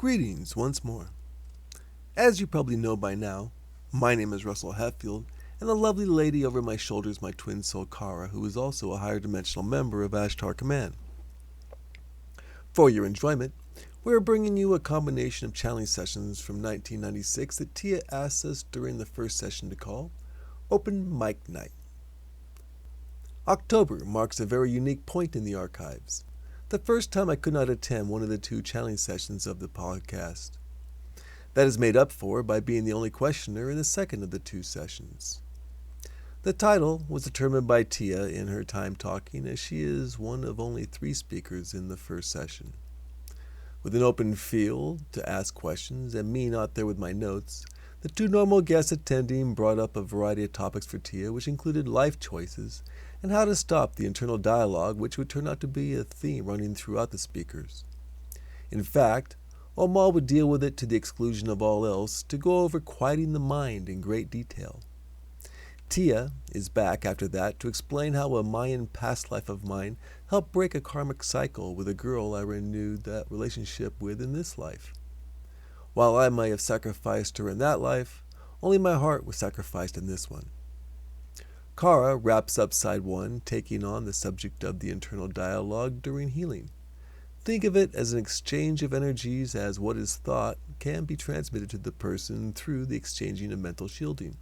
Greetings once more. As you probably know by now, my name is Russell Hatfield, and the lovely lady over my shoulder is my twin soul Karra, who is also a higher dimensional member of Ashtar Command. For your enjoyment, we are bringing you a combination of channeling sessions from 1996 that Tia asked us during the first session to call Open Mic Night. October marks a very unique point in the archives. The first time I could not attend one of the two channeling sessions of the podcast. That is made up for by being the only questioner in the second of the two sessions. The title was determined by Tia in her time talking, as she is one of only 3 speakers in the first session. With an open field to ask questions and me not there with my notes, the 2 normal guests attending brought up a variety of topics for Tia, which included life choices and how to stop the internal dialogue, which would turn out to be a theme running throughout the speakers. In fact, Omal would deal with it to the exclusion of all else to go over quieting the mind in great detail. Tia is back after that to explain how a Mayan past life of mine helped break a karmic cycle with a girl I renewed that relationship with in this life. While I may have sacrificed her in that life, only my heart was sacrificed in this one. Karra wraps up side 1, taking on the subject of the internal dialogue during healing. Think of it as an exchange of energies, as what is thought can be transmitted to the person through the exchanging of mental shielding.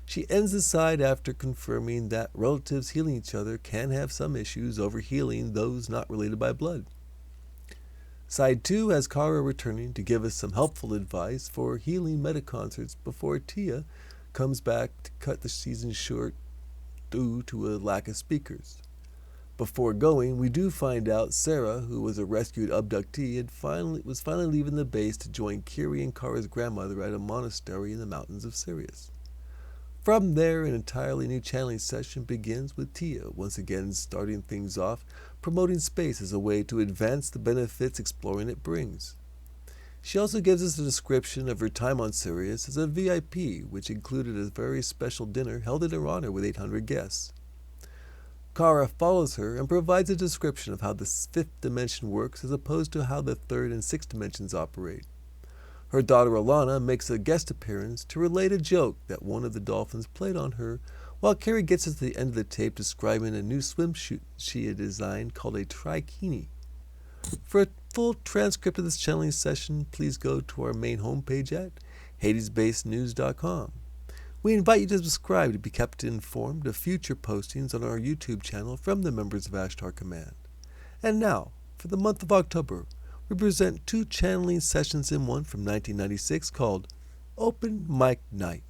She ends the side after confirming that relatives healing each other can have some issues over healing those not related by blood. Side 2 has Karra returning to give us some helpful advice for healing meta-concerts before Tia comes back to cut the season short due to a lack of speakers. Before going, we do find out Sarra, who was a rescued abductee, was finally leaving the base to join Kiri and Karra's grandmother at a monastery in the mountains of Sirius. From there, an entirely new channeling session begins with Tia once again starting things off, promoting space as a way to advance the benefits exploring it brings. She also gives us a description of her time on Sirius as a VIP, which included a very special dinner held in her honor with 800 guests. Karra follows her and provides a description of how the 5th dimension works as opposed to how the 3rd and 6th dimensions operate. Her daughter Alana makes a guest appearance to relate a joke that one of the dolphins played on her, while Carrie gets us to the end of the tape describing a new swimsuit she had designed called a trikini. For a full transcript of this channeling session, please go to our main homepage at HadesBasedNews.com. We invite you to subscribe to be kept informed of future postings on our YouTube channel from the members of Ashtar Command. And now, for the month of October, we present 2 channeling sessions in one from 1996 called Open Mic Night.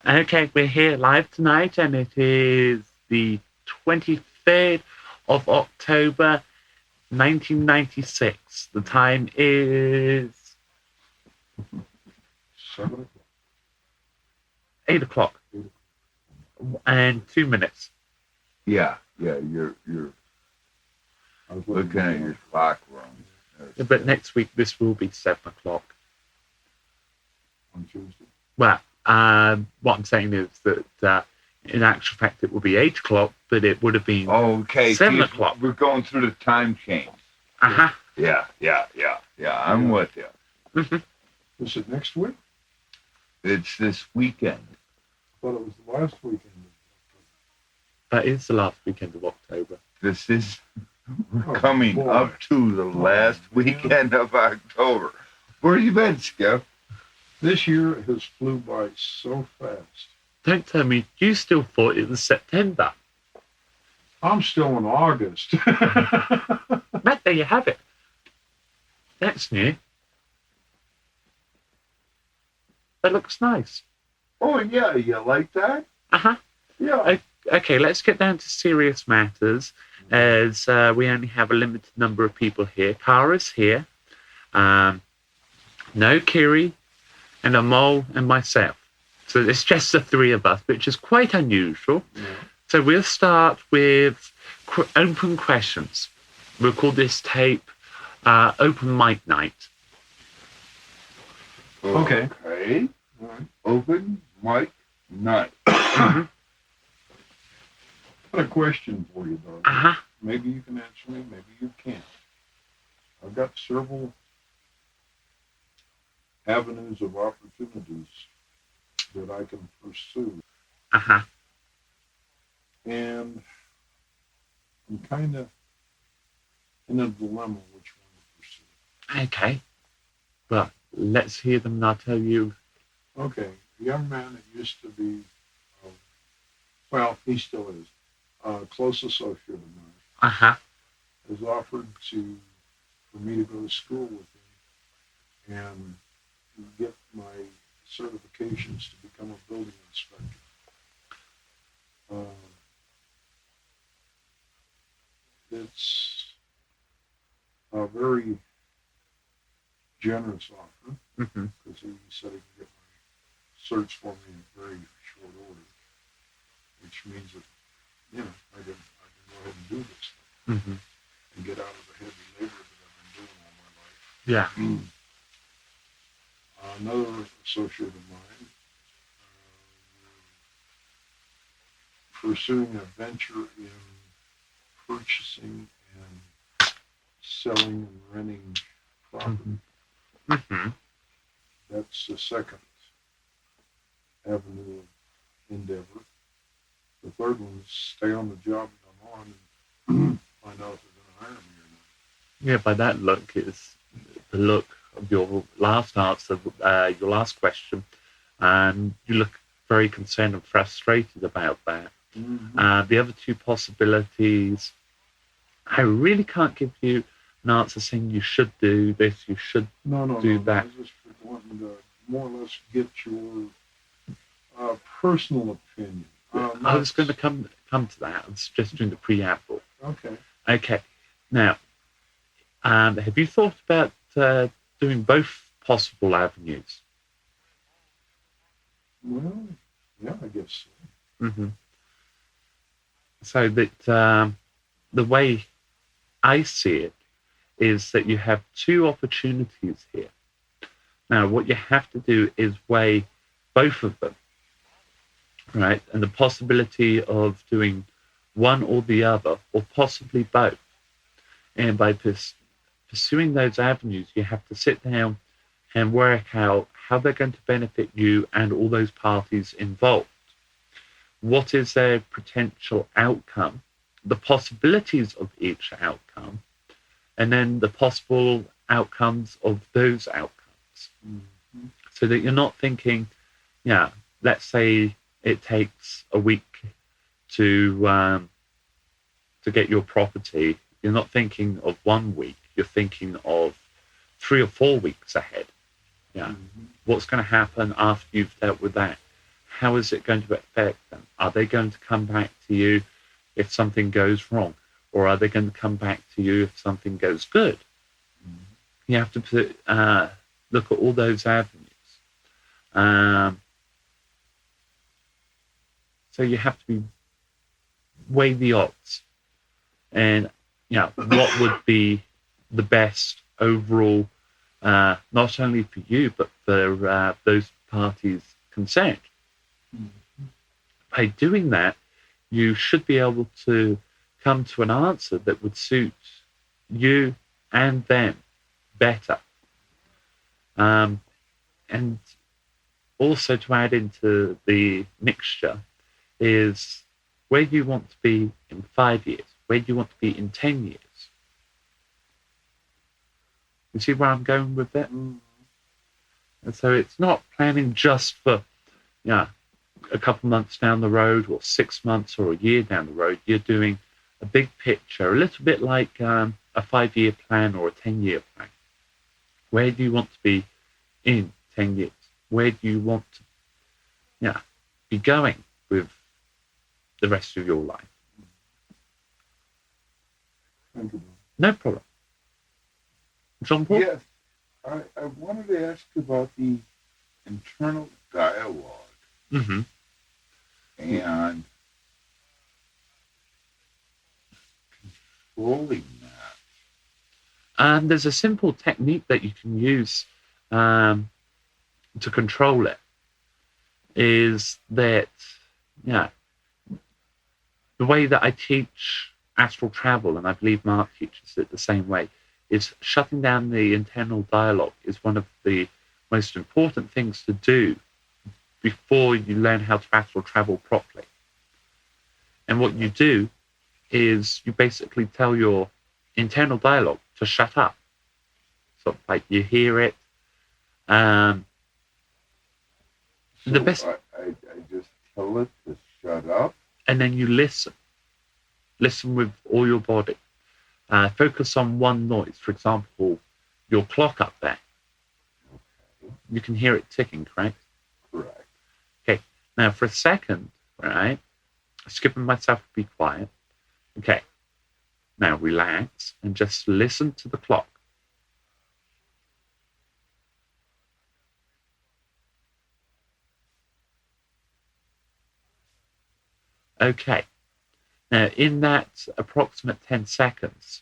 Okay, we're here live tonight, and it is the 23rd of October, 1996. The time is 8 o'clock and 2 minutes. Yeah, you're I was looking at your clock wrong. But next week this will be 7 o'clock. On Tuesday? Well, what I'm saying is that in actual fact it will be 8 o'clock, but it would have been 7 o'clock. We're going through the time change. Uh-huh. Yeah, I'm with you. Mm-hmm. Is it next week? It's this weekend. I thought it was the last weekend. That is the last weekend of October. This is coming up to the last weekend of October. Where have you been, Skip? This year has flew by so fast. Don't tell me you still thought it was September. I'm still in August. Matt, there you have it. That's new. That looks nice. Oh, yeah, you like that? Uh-huh. Yeah. Okay, let's get down to serious matters, as we only have a limited number of people here. Karra's here. No Kiri, and Omal, and myself. So it's just the 3 of us, which is quite unusual. Yeah. So we'll start with open questions. We'll call this tape Open Mic Night. Okay. Right. Open Mic Night. Got a question for you, though. Uh-huh. Maybe you can answer me, maybe you can't. I've got several avenues of opportunities that I can pursue. Uh-huh. And I'm kind of in a dilemma which one to pursue. Okay. Well, let's hear them and I'll tell you. Okay, a young man that used to be, well, he still is, a close associate of mine, Uh-huh. has offered for me to go to school with him and to get my certifications to become a building inspector. It's a very generous offer Mm-hmm. because he said he could get my certs for me in very short order, which means that, I can go ahead and do this Mm-hmm. and get out of the heavy labor that I've been doing all my life. Yeah. Another associate of mine, pursuing a venture in purchasing and selling and renting property. Mm-hmm. That's the second avenue of endeavor. The third one is stay on the job that I'm on and find out if they're going to hire me or not. Yeah, by that look, it's the look of your last answer, your last question, and you look very concerned and frustrated about that. Mm-hmm. The other two possibilities, I really can't give you an answer saying you should do this, you should do that. I was just wanting to more or less get your personal opinion. I was going to come to that. I was just doing the preamble. Okay. Okay. Now, have you thought about doing both possible avenues? Well, yeah, I guess so. Mm-hmm. So that the way I see it is that you have two opportunities here. Now, what you have to do is weigh both of them, right? And the possibility of doing one or the other, or possibly both. And by pursuing those avenues, you have to sit down and work out how they're going to benefit you and all those parties involved. What is their potential outcome, the possibilities of each outcome, and then the possible outcomes of those outcomes. Mm-hmm. So that you're not thinking, let's say it takes a week to get your property. You're not thinking of 1 week. You're thinking of 3 or 4 weeks ahead. Yeah. Mm-hmm. What's going to happen after you've dealt with that? How is it going to affect them? Are they going to come back to you if something goes wrong? Or are they going to come back to you if something goes good? Mm-hmm. You have to look at all those avenues. So you have to weigh the odds. And, what would be the best overall, not only for you, but for those parties concerned. Mm-hmm. By doing that, you should be able to come to an answer that would suit you and them better. And also to add into the mixture is where do you want to be in 5 years? Where do you want to be in 10 years? You see where I'm going with that? Mm-hmm. And so it's not planning just for, a couple months down the road or 6 months or a year down the road. You're doing a big picture, a little bit like a 5-year plan or a 10-year plan. Where do you want to be in 10 years? Where do you want to be going with the rest of your life? Thank you. No problem. Jean-Paul? Yes, I wanted to ask about the internal dialogue Mm-hmm. and controlling that. There's a simple technique that you can use to control it. Is that, the way that I teach astral travel, and I believe Mark teaches it the same way, is shutting down the internal dialogue is one of the most important things to do before you learn how to astral travel properly. And what you do is you basically tell your internal dialogue to shut up. So like you hear it. The best, I just tell it to shut up. and then you listen. Listen with all your body. Focus on one noise. For example, your clock up there. Okay. You can hear it ticking, correct? Correct. Okay. Now for a second, right? Skipping myself to be quiet. Okay. Now relax and just listen to the clock. Okay. Now, in that approximate 10 seconds,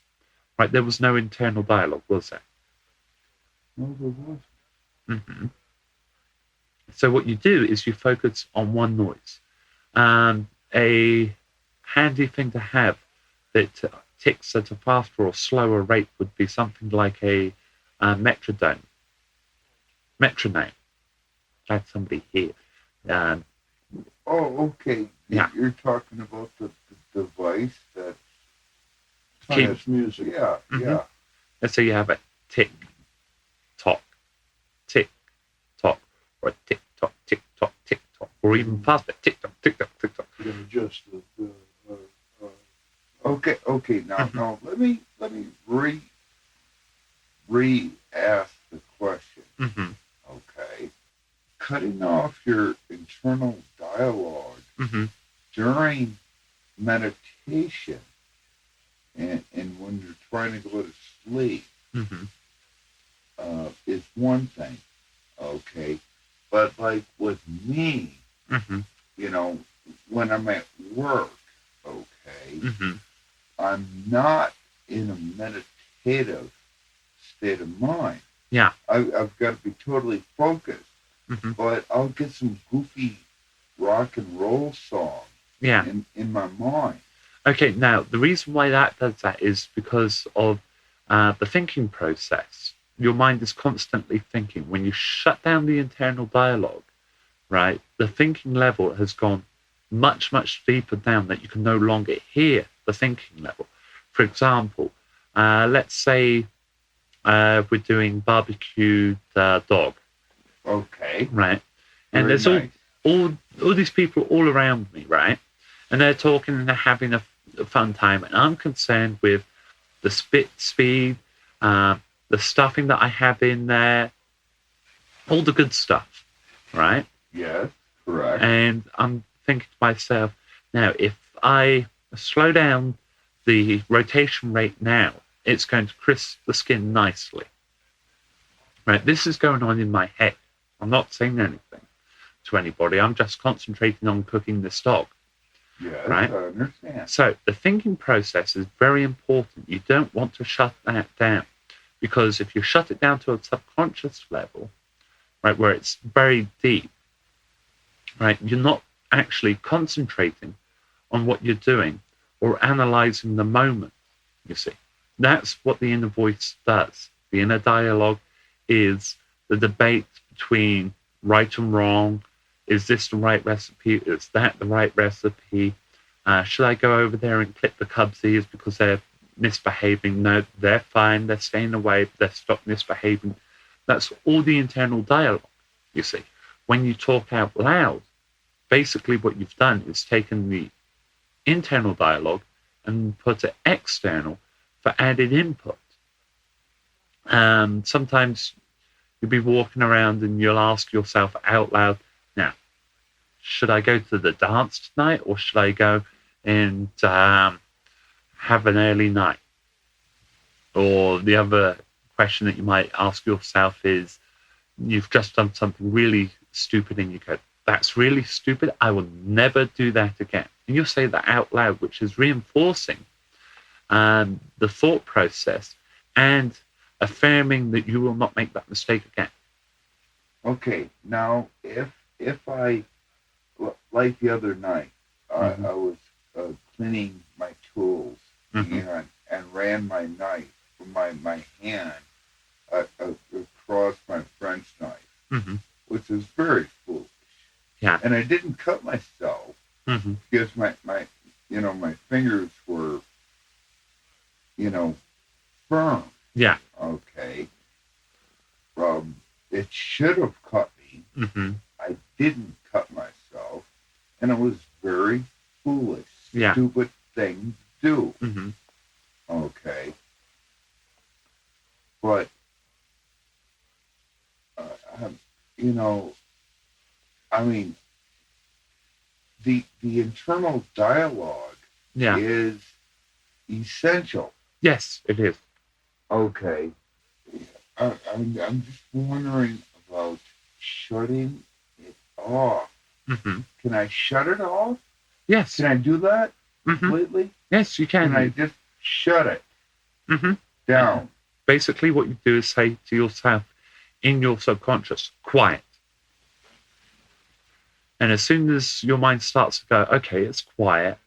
right, there was no internal dialogue, was there? No, there wasn't. Mm-hmm. So what you do is you focus on one noise. A handy thing to have that ticks at a faster or slower rate would be something like a metronome. Glad somebody here. Oh, okay. Yeah. You're talking about the device that Plays music. Yeah, Mhm. yeah. Let's say you have a tick, tock, or a tick, tock, or even faster, tick, tock, tick, tock, tick, tock. You can adjust the Okay. Now, Mhm. now let me re-ask the question. Mm-hmm. Okay, cutting off your internal dialogue Mm-hmm. during meditation and when you're trying to go to sleep Mm-hmm. is one thing. Okay, but like with me, Mm-hmm. when I'm at work, okay, Mm-hmm. I'm not in a meditative state of mind. Yeah. I've got to be totally focused, Mm-hmm. but I'll get some goofy rock and roll song Yeah. in my mind. Okay, now the reason why that does that is because of the thinking process. Your mind is constantly thinking. When you shut down the internal dialogue, right, the thinking level has gone much, much deeper down that you can no longer hear the thinking level. For example, let's say we're doing barbecued dog, Okay. right? And Very there's nice. all these people all around me, right? And they're talking and they're having a fun time. And I'm concerned with the spit speed, the stuffing that I have in there, all the good stuff, right? Yes, correct. And I'm thinking to myself, now, if I slow down the rotation rate now, it's going to crisp the skin nicely. Right? This is going on in my head. I'm not saying anything to anybody. I'm just concentrating on cooking this dog. Yes, Right. I understand. So the thinking process is very important. You don't want to shut that down, because if you shut it down to a subconscious level, right, where it's very deep, right, you're not actually concentrating on what you're doing or analyzing the moment, you see. That's what the inner voice does. The inner dialogue is the debate between right and wrong. Is this the right recipe? Is that the right recipe? Should I go over there and clip the cubs' ears because they're misbehaving? No, they're fine. They're staying away. They're stop misbehaving. That's all the internal dialogue, you see. When you talk out loud, basically what you've done is taken the internal dialogue and put it external for added input. Sometimes you'll be walking around and you'll ask yourself out loud, now, should I go to the dance tonight or should I go and have an early night? Or the other question that you might ask yourself is, you've just done something really stupid and you go, that's really stupid. I will never do that again. And you'll say that out loud, which is reinforcing the thought process and affirming that you will not make that mistake again. Okay, now if I, like the other night, Mhm. I was cleaning my tools Mhm. and ran my knife from my hand across my French knife. Mm-hmm. which is very foolish. Yeah. And I didn't cut myself Mm-hmm. because my fingers were, firm. Yeah. Okay. It should have cut me. Mm-hmm. I didn't cut myself, and it was very foolish. Yeah. Stupid thing to do. Mm-hmm. Okay. But, I mean, the internal dialogue Yeah. is essential. Yes, it is. Okay. I'm just wondering about shutting it off. Mm-hmm. Can I shut it off? Yes. Can I do that Mm-hmm. completely? Yes, you can. Can I just shut it Mm-hmm. down? Basically, what you do is say to yourself in your subconscious, quiet. And as soon as your mind starts to go, okay, it's quiet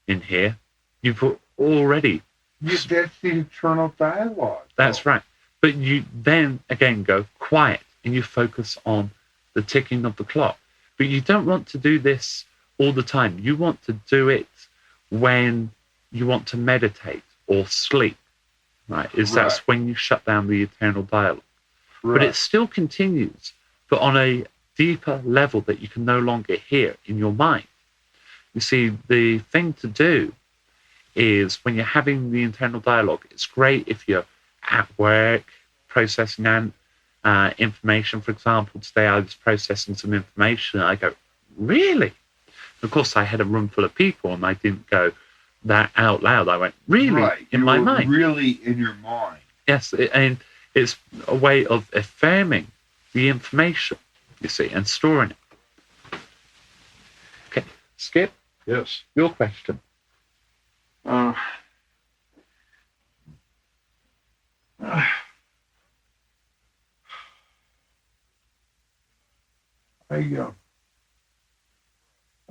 in here, you've already... That's the internal dialogue. That's right. But you then again go quiet and you focus on the ticking of the clock. But you don't want to do this all the time. You want to do it when you want to meditate or sleep, right? That's when you shut down the internal dialogue. Right. But it still continues, but on a deeper level that you can no longer hear in your mind. You see, the thing to do is when you're having the internal dialogue, it's great if you're at work processing information. For example, today I was processing some information and I go, really? Of course, I had a room full of people and I didn't go that out loud. I went, really? Right. In my mind. Really in your mind. Yes, and it's a way of affirming the information, you see, and storing it. Okay, Skip, Yes. your question.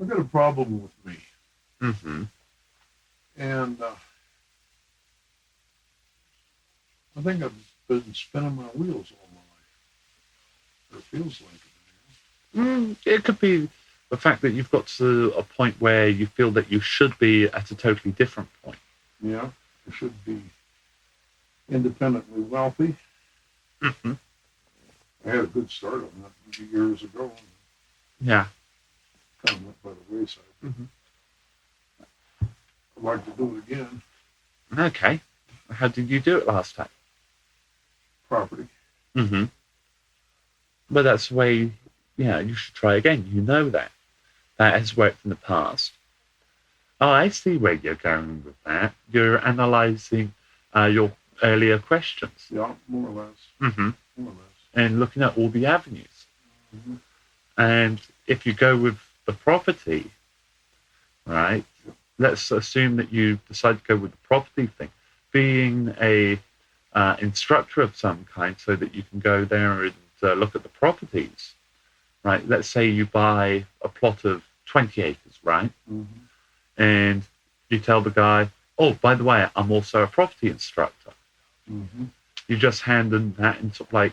I've got a problem with me, Mm-hmm. and I think I've been spinning my wheels all my life. Or it feels like it. It could be the fact that you've got to a point where you feel that you should be at a totally different point. Yeah, I should be independently wealthy. Mm-hmm. I had a good start on that a few years ago. Yeah. Kind of went by the wayside. Mm-hmm. I'd like to do it again. Okay. How did you do it last time? Property. Mm-hmm. But that's the way, you should try again. You know that. That has worked in the past. Oh, I see where you're going with that. You're analysing your earlier questions. Yeah, more or less. Mm-hmm. More or less. And looking at all the avenues. Mm-hmm. And if you go with the property, right, let's assume that you decide to go with the property thing, being a instructor of some kind so that you can go there and look at the properties, right? Let's say you buy a plot of 20 acres, right? Mm-hmm. And you tell the guy, oh, by the way, I'm also a property instructor. Mm-hmm. You just hand them that and sort of like,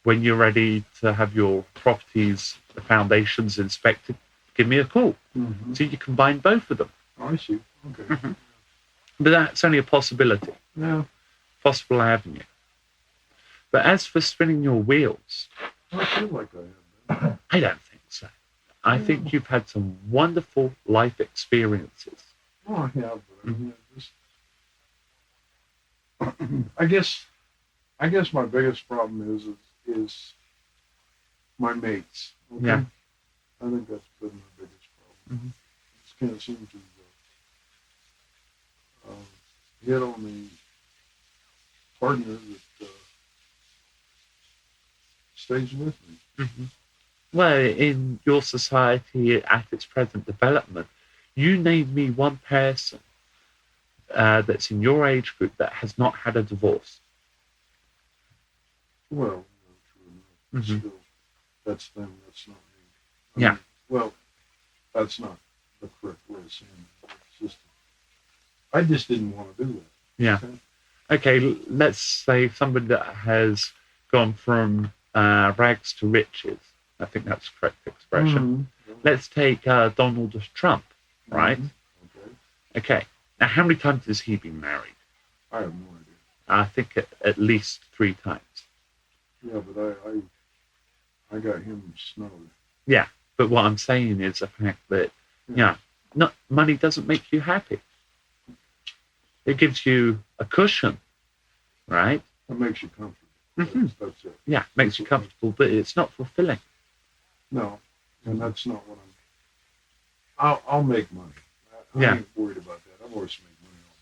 when you're ready to have your properties, the foundations inspected, give me a call. Mm-hmm. So you combine both of them. Oh, I see. Okay. Mm-hmm. But that's only a possibility, Yeah. possible avenue. But as for spinning your wheels, I feel like I have. I don't think so. I think you've had some wonderful life experiences. Oh, I have. But I mean, I guess my biggest problem is my mates. Okay? Yeah. I think that's been my biggest problem. Mm-hmm. Just can't seem to hit on the partner that stays with me. Mm-hmm. Well, in your society at its present development, you name me one person that's in your age group that has not had a divorce. Well, true enough. Mm-hmm. Still, that's them. That's not me. Yeah. Well, that's not the correct way of saying it. It's just, I just didn't want to do that. Yeah. Okay, let's say somebody that has gone from rags to riches. I think that's the correct expression. Mhm. Let's take Donald Trump, right? Okay. Okay. Now, how many times has he been married? I have no idea. I think at least 3 times. Yeah, but I got him snowed. Yeah, but what I'm saying is the fact that, money doesn't make you happy. It gives you a cushion, right? It makes you comfortable. Mhm. That's it. Yeah, makes you comfortable, but it's not fulfilling. No, and that's not what I'll make money. I Yeah. ain't worried about that. I've always made money all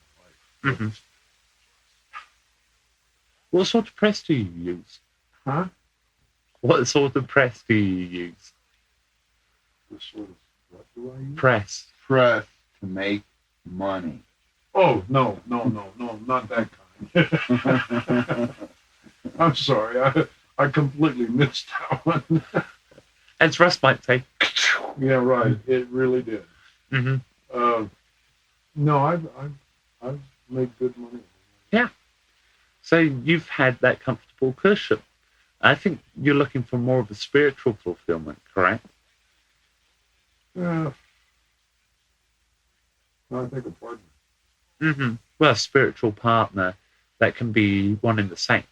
my life. Mhm. What sort of press do you use? Huh? What sort of press do you use? This sort of, what do I use? Press. Press to make money. Oh, no, not that kind. I'm sorry. I completely missed that one. As Russ might say. Yeah, right. It really did. Hmm. No, I've made good money. So you've had that comfortable cushion. I think you're looking for more of a spiritual fulfillment, correct? Yeah. I think a partner. Mm-hmm. Well, a spiritual partner that can be one and the same.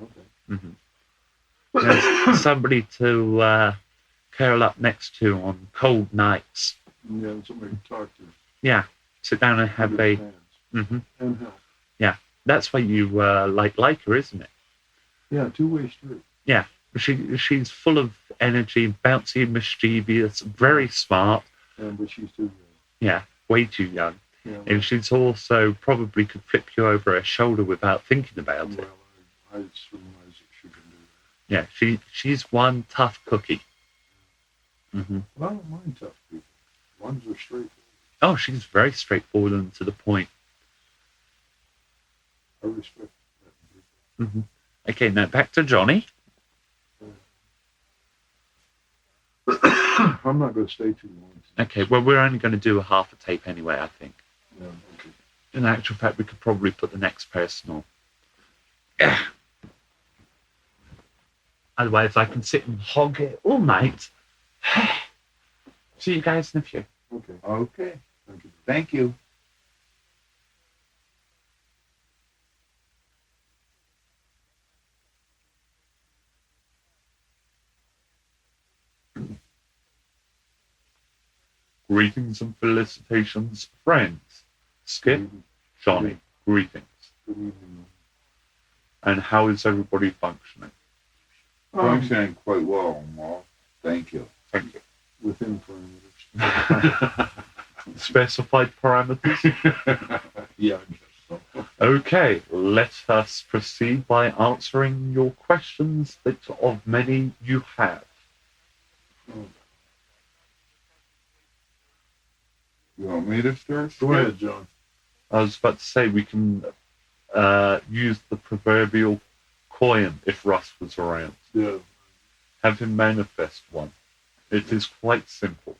Okay. Mm-hmm. Somebody to curl up next to on cold nights. Yeah, and somebody to talk to. Yeah, sit down and have a. Understands. Mm-hmm. And help. That's why you like her, isn't it? Yeah, two-way street. Yeah, she's full of energy, bouncy, mischievous, very smart. But she's too young. Yeah, way too young. Yeah, And she's also probably could flip you over her shoulder without thinking about it. well, I surmise that she can do that. Yeah, she's one tough cookie. Mm-hmm. Well, I don't mind tough people. Ones are straightforward. Oh, she's very straightforward and to the point. I respect that. Mm-hmm. Okay, now back to Johnny. I'm not going to stay too long. Okay, well, we're only going to do a half a tape anyway, I think. Yeah, okay. In actual fact, we could probably put the next person on. Yeah. Otherwise, I can sit and hog it all night. See you guys in a few. Okay. Okay. Thank you. Thank you. Greetings and felicitations, friends. Skip, Johnny, greetings. Good evening. And how is everybody functioning? Functioning quite well, Omal. Thank you. Thank you. Within parameters. Specified parameters? Yeah, I guess so. Okay, let us proceed by answering your questions that of many you have. You want me to start? Go ahead, John. I was about to say we can use the proverbial coin if Russ was around. Yeah. Have him manifest one. It is quite simple.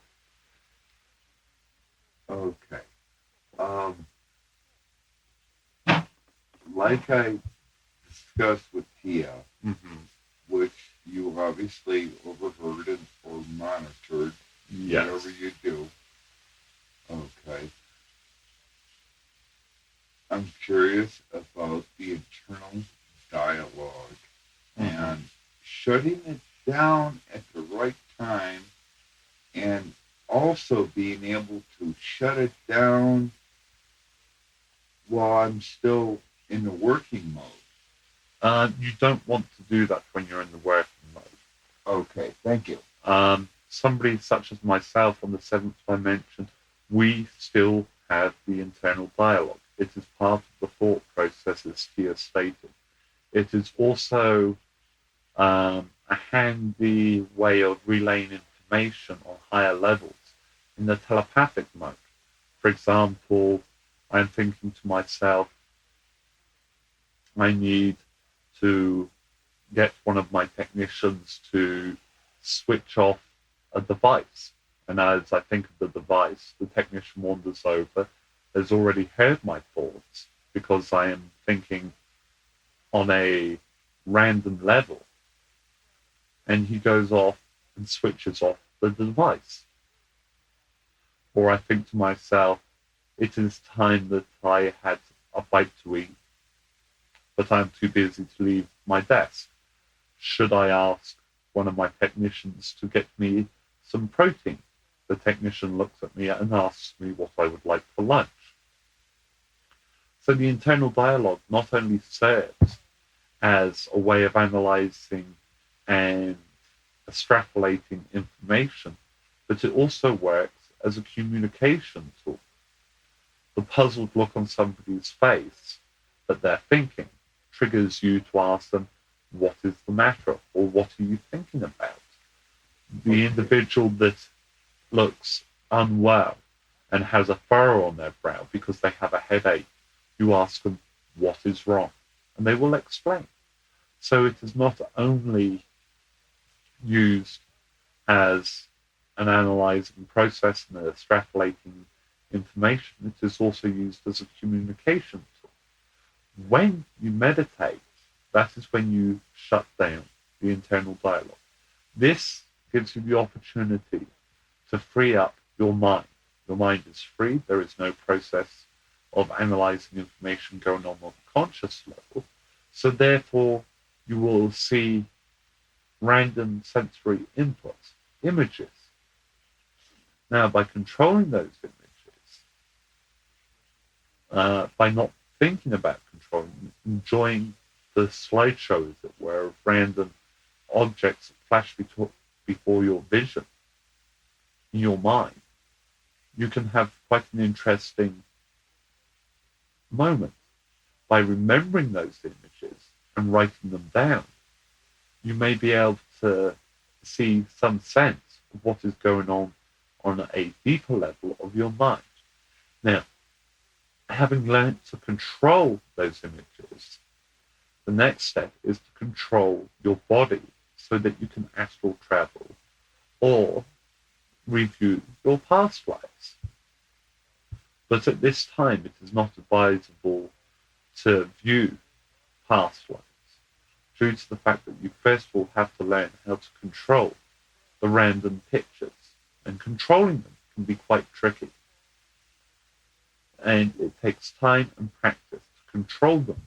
Okay. Like I discussed with Tia, Mm-hmm. which you obviously overheard and or monitored, whatever you do. Okay. I'm curious about the internal dialogue and shutting it down at the right time and also being able to shut it down while I'm still in the working mode. You don't want to do that when you're in the working mode. Okay, thank you. Somebody such as myself on the 7th dimension, we still have the internal dialogue. It is part of the thought process, as Tia stated. It is also a handy way of relaying information on higher levels in the telepathic mode. For example, I'm thinking to myself, I need to get one of my technicians to switch off a device. And as I think of the device, the technician wanders over, has already heard my thoughts because I am thinking on a random level. and he goes off and switches off the device. Or I think to myself, it is time that I had a bite to eat, but I'm too busy to leave my desk. Should I ask one of my technicians to get me some protein? The technician looks at me and asks me what I would like for lunch. So the internal dialogue not only serves as a way of analyzing and extrapolating information, but it also works as a communication tool. The puzzled look on somebody's face that they're thinking triggers you to ask them, what is the matter, or what are you thinking about? The individual that looks unwell and has a furrow on their brow because they have a headache, you ask them, what is wrong? And they will explain. So it is not only used as an analyzing process and extrapolating information, it is also used as a communication tool. When you meditate, that is when you shut down the internal dialogue. This gives you the opportunity to free up your mind. Your mind is free. There is no process of analyzing information going on the conscious level. So therefore, you will see random sensory inputs, images. Now, by controlling those images, by not thinking about controlling, enjoying the slideshow, as it were, of random objects that flash before your vision, in your mind, you can have quite an interesting moment. By remembering those images and writing them down, you may be able to see some sense of what is going on a deeper level of your mind. Now, having learned to control those images, the next step is to control your body so that you can astral travel or review your past lives. But at this time, it is not advisable to view past lives due to the fact that you first of all have to learn how to control the random pictures, and controlling them can be quite tricky. And it takes time and practice to control them.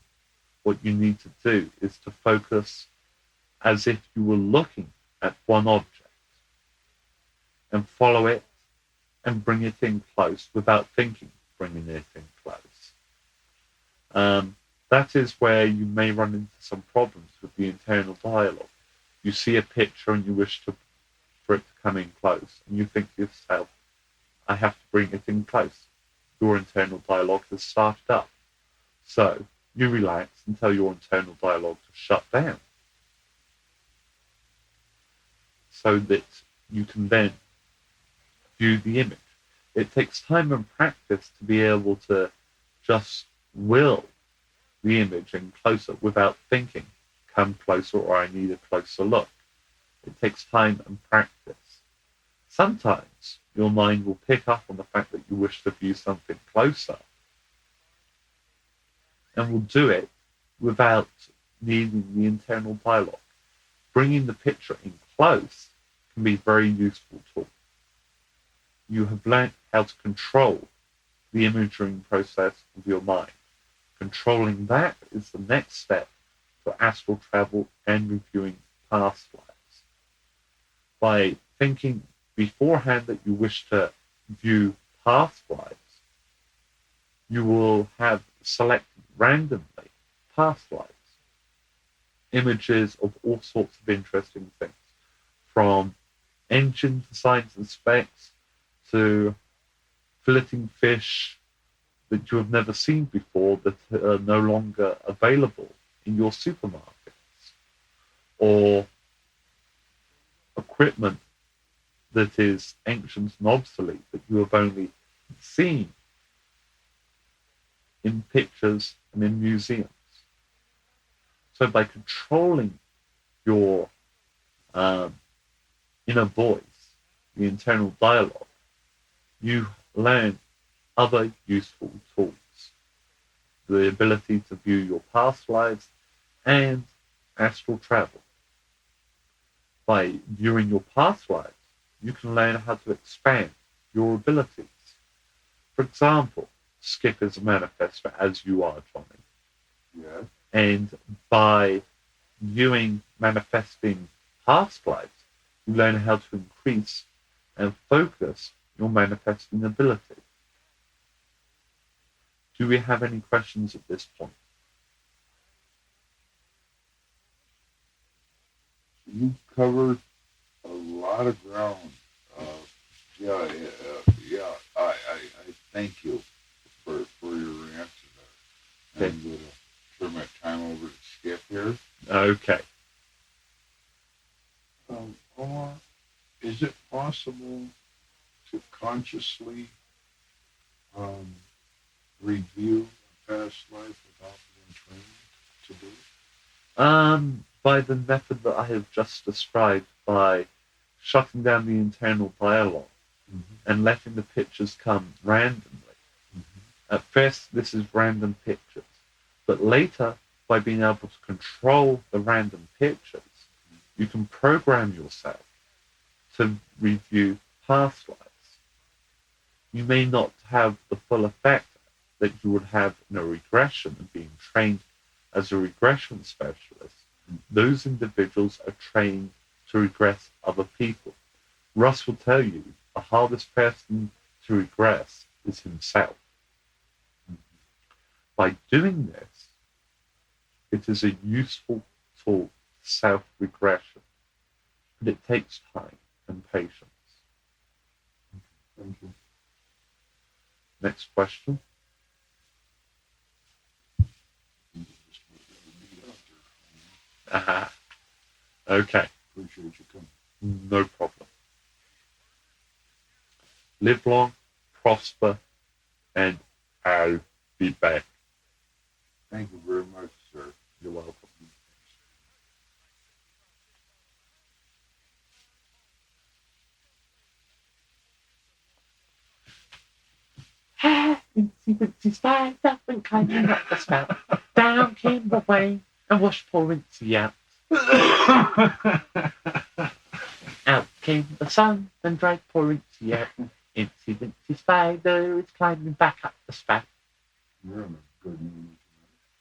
What you need to do is to focus as if you were looking at one object and follow it and bring it in close without thinking, bringing it in close. That is where you may run into some problems with the internal dialogue. You see a picture and you wish for it to come in close, and you think to yourself, I have to bring it in close. Your internal dialogue has started up. So you relax and tell your internal dialogue to shut down so that you can then view the image. It takes time and practice to be able to just will the image in closer without thinking, come closer, or I need a closer look. It takes time and practice. Sometimes your mind will pick up on the fact that you wish to view something closer and will do it without needing the internal dialogue. Bringing the picture in close can be a very useful tool. You have learned how to control the imaging process of your mind. Controlling that is the next step for astral travel and reviewing past lives. By thinking beforehand that you wish to view past lives, you will have selected randomly past lives, images of all sorts of interesting things, from engine designs and specs to filleting fish that you have never seen before that are no longer available in your supermarkets, or equipment that is ancient and obsolete that you have only seen in pictures and in museums. So by controlling your inner voice, the internal dialogue, you learn other useful tools, the ability to view your past lives and astral travel. by viewing your past lives, you can learn how to expand your abilities. For example, Skip is a manifestor as you are, Johnny. Yes. And by viewing manifesting past lives, you learn how to increase and focus your manifesting ability. Do we have any questions at this point? You covered a lot of ground. Yeah. I thank you for your answer there. Okay. I'm going to turn my time over to Skip here. Okay. Omar, is it possible to consciously review a past life without being trained to do it? By the method that I have just described, by shutting down the internal dialogue and letting the pictures come randomly. At first, this is random pictures, but later, by being able to control the random pictures, you can program yourself to review past lives. You may not have the full effect that you would have in a regression and being trained as a regression specialist. Those individuals are trained to regress other people. Russ will tell you the hardest person to regress is himself. By doing this, it is a useful tool for self-regression, but it takes time and patience. Thank you. Next question. Just beat out there. Okay, Appreciate you coming. no problem. Live long, prosper, and I'll be back. Thank you very much, sir. You're welcome. Incy Wincy spied up and climbing up the spout. Down came the rain and washed poor Incy out. Out came the sun and dried poor Incy out. Incy Wincy Spider is climbing back up the spout. You're in a good mood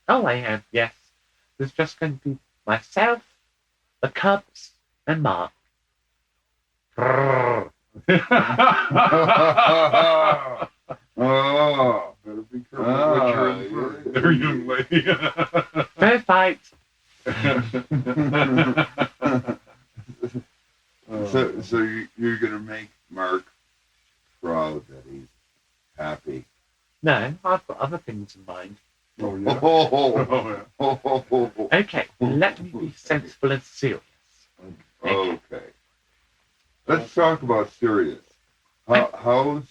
Oh, I am, yes. There's just going to be myself, the Cubs, and Mark. Brrr. Oh, better be careful what you're in for. There, young lady. Fair fight. So you're going to make Mark proud that he's happy. No, I've got other things in mind. Oh, yeah. Oh, yeah. Okay, let me be sensible and serious. Okay. Let's talk about Sirius. How's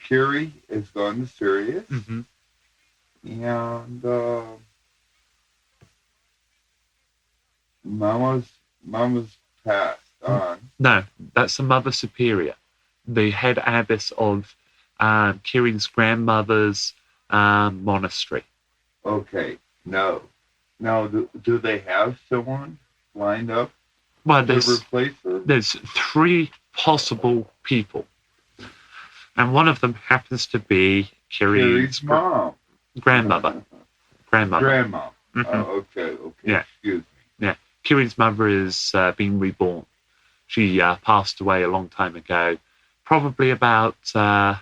Carrie has gone to Sirius, Mm-hmm. and Mama's passed on. No, that's the Mother Superior, the head abbess of Kieran's grandmother's monastery. Okay. Now, do they have someone lined up Well, to replace her? there's three possible people, and one of them happens to be Carrie's mom. grandmother. Grandma. Mhm. Okay. Yeah. Excuse me. Kieran's mother is being reborn. She passed away a long time ago, probably about, I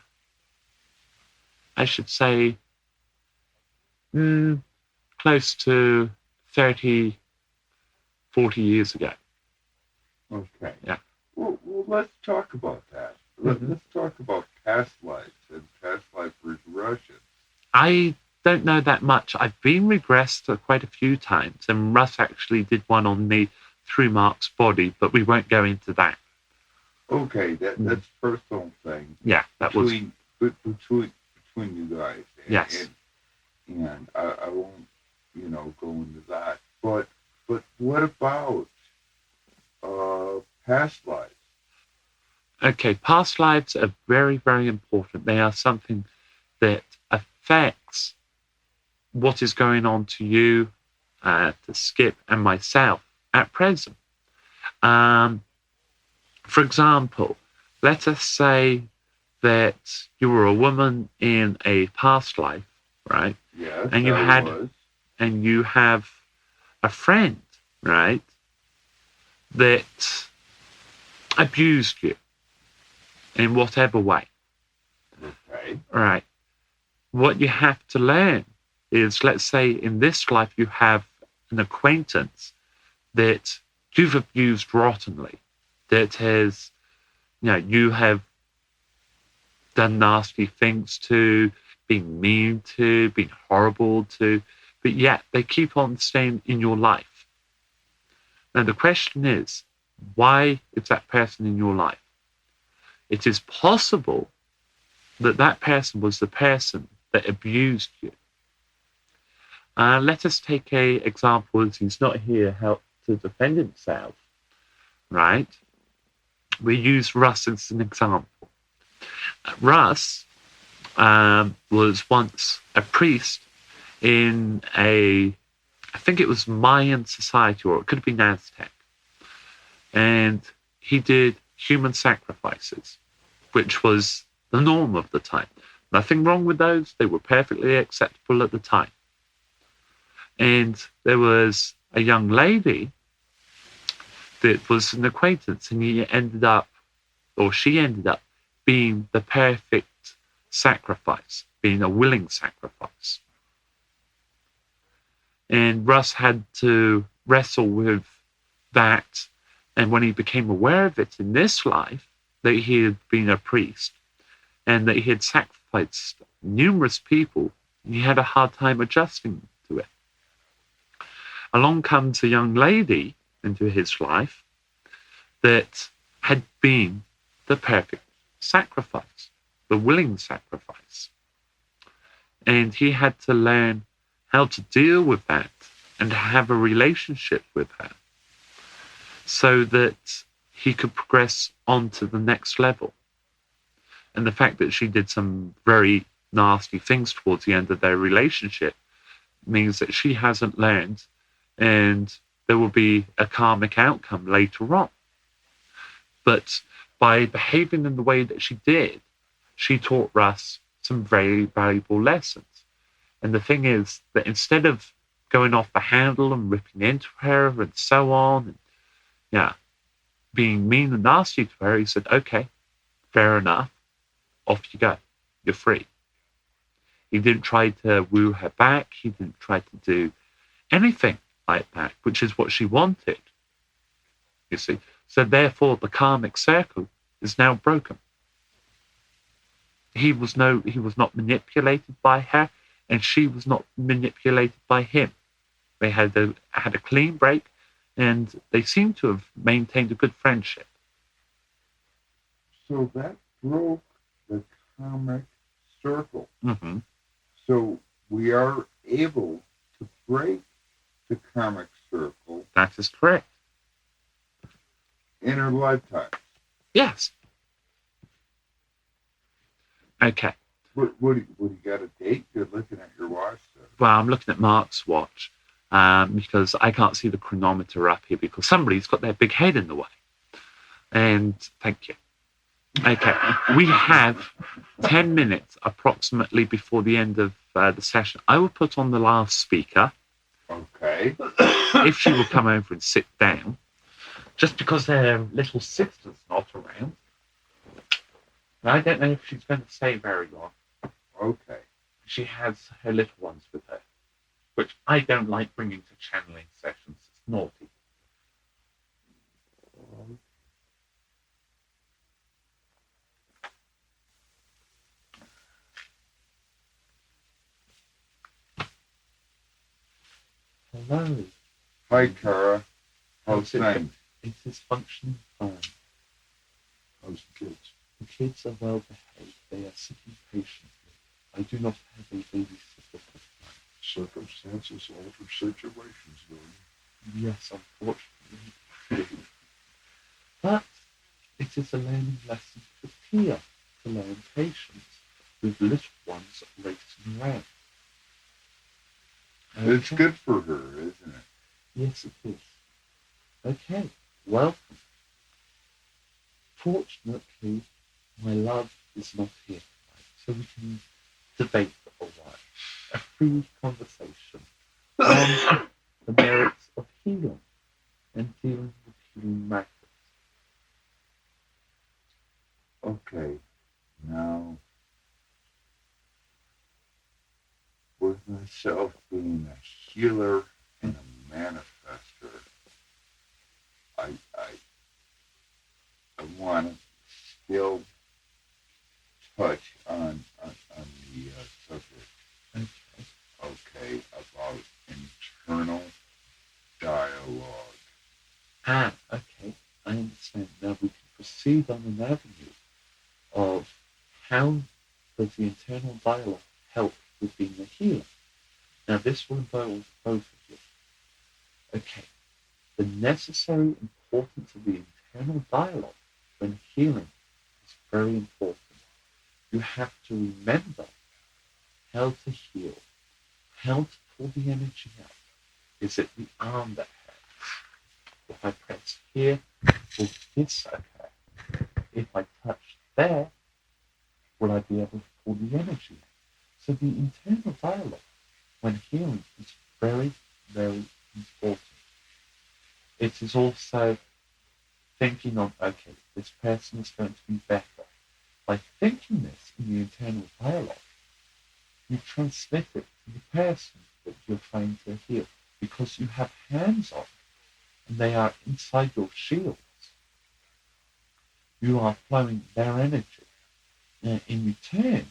should say, close to 30, 40 years ago. Okay. Yeah. Well, let's talk about that. Let's talk about past lives and past life regression. I don't know that much. I've been regressed quite a few times, and Russ actually did one on me through Mark's body, but we won't go into that. Okay, that's personal thing Yeah, that was. between you guys. Yes. And I won't, go into that. But what about past lives? Okay, past lives are very, very important. They are something that affects what is going on to you, to Skip, and myself at present. For example, let us say that you were a woman in a past life, right? Yes, And you have a friend, right, that abused you in whatever way. Okay. Right. What you have to learn is, let's say in this life you have an acquaintance that you've abused rottenly, that has, you have done nasty things to, been mean to, been horrible to, but yet they keep on staying in your life. Now the question is, why is that person in your life? It is possible that that person was the person that abused you. Let us take a example, as he's not here help to defend himself, right? We use Russ as an example. Russ was once a priest in I think it was Mayan society, or it could have been Aztec. And he did human sacrifices, which was the norm of the time. Nothing wrong with those. They were perfectly acceptable at the time. And there was a young lady that was an acquaintance, and she ended up being the perfect sacrifice, being a willing sacrifice. And Russ had to wrestle with that. And when he became aware of it in this life, that he had been a priest and that he had sacrificed numerous people, he had a hard time adjusting to it. Along comes a young lady into his life that had been the perfect sacrifice, the willing sacrifice. And he had to learn how to deal with that and to have a relationship with her so that he could progress on to the next level. And the fact that she did some very nasty things towards the end of their relationship means that she hasn't learned, and there will be a karmic outcome later on. But by behaving in the way that she did, she taught Russ some very valuable lessons. And the thing is that instead of going off the handle and ripping into her and so on, and being mean and nasty to her, he said, okay, fair enough, off you go, you're free. He didn't try to woo her back, he didn't try to do anything like that, which is what she wanted, you see. So therefore the karmic circle is now broken. He was not manipulated by her, and she was not manipulated by him. They had a clean break, and they seem to have maintained a good friendship. So that broke the karmic circle. Mm-hmm. So we are able to break the karmic circle That is correct. in our lifetime. Yes. Okay. What do you got a date? You're looking at your watch there. Well, I'm looking at Mark's watch because I can't see the chronometer up here because somebody's got their big head in the way. And thank you. Okay. We have 10 minutes approximately before the end of the session. I will put on the last speaker. Okay. If she will come over and sit down, just because their little sister's not around. And I don't know if she's going to stay very long. Okay. She has her little ones with her, which I don't like bringing to channeling sessions. It's naughty. Hello. Hi, Karra. How's How's it things? It is functioning fine. How's the kids? The kids are well behaved. They are sitting patiently. I do not have a babysitter this time. Circumstances alter situations, though. Yes, unfortunately. But it is a learning lesson for Tia to learn patience with little ones racing around. It's Okay? good for her, isn't it? Yes, it is. Okay, welcome. Fortunately, my love is not here tonight, so we can debate for a while. A free conversation on the merits of healing and dealing with healing matters. Okay, now with myself being a healer and a manifester, I want to still touch on the subject, Okay. okay, about internal dialogue. Okay, I understand. Now we can proceed on an avenue of how does the internal dialogue help with being a healer. Now this will involve both of you. Okay, the necessary importance of the internal dialogue when healing is very important. You have to remember how to heal, how to pull the energy out. Is it the arm that hurts? If I press here, will this occur? If I touch there, will I be able to pull the energy out? So the internal dialogue when healing is very, very important. It is also thinking on, okay, this person is going to be better. By thinking this in the internal dialogue, you transmit it to the person that you're trying to heal because you have hands on and they are inside your shields. You are flowing their energy. And in return,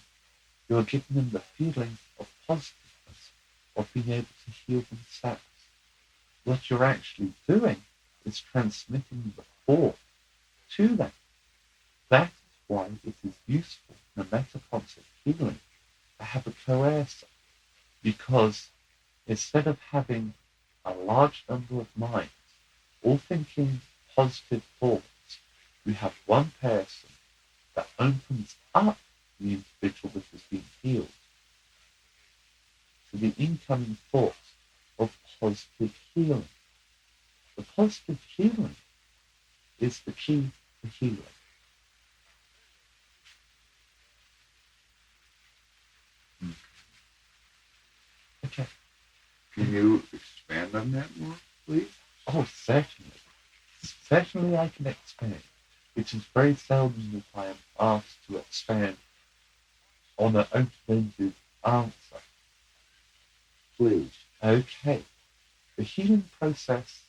you are giving them the feeling of positiveness, of being able to heal themselves. What you're actually doing is transmitting the thought to them. That is why it is useful in a meta-concept healing to have a coercer, because instead of having a large number of minds all thinking positive thoughts, you have one person that opens up the individual that has been healed to the incoming thoughts of positive healing. The positive healing is the key to healing. Okay. Can you expand on that more, please? Oh, certainly. Certainly I can expand. It is very seldom that I am asked to expand on an open-ended answer. Please. Okay. The healing process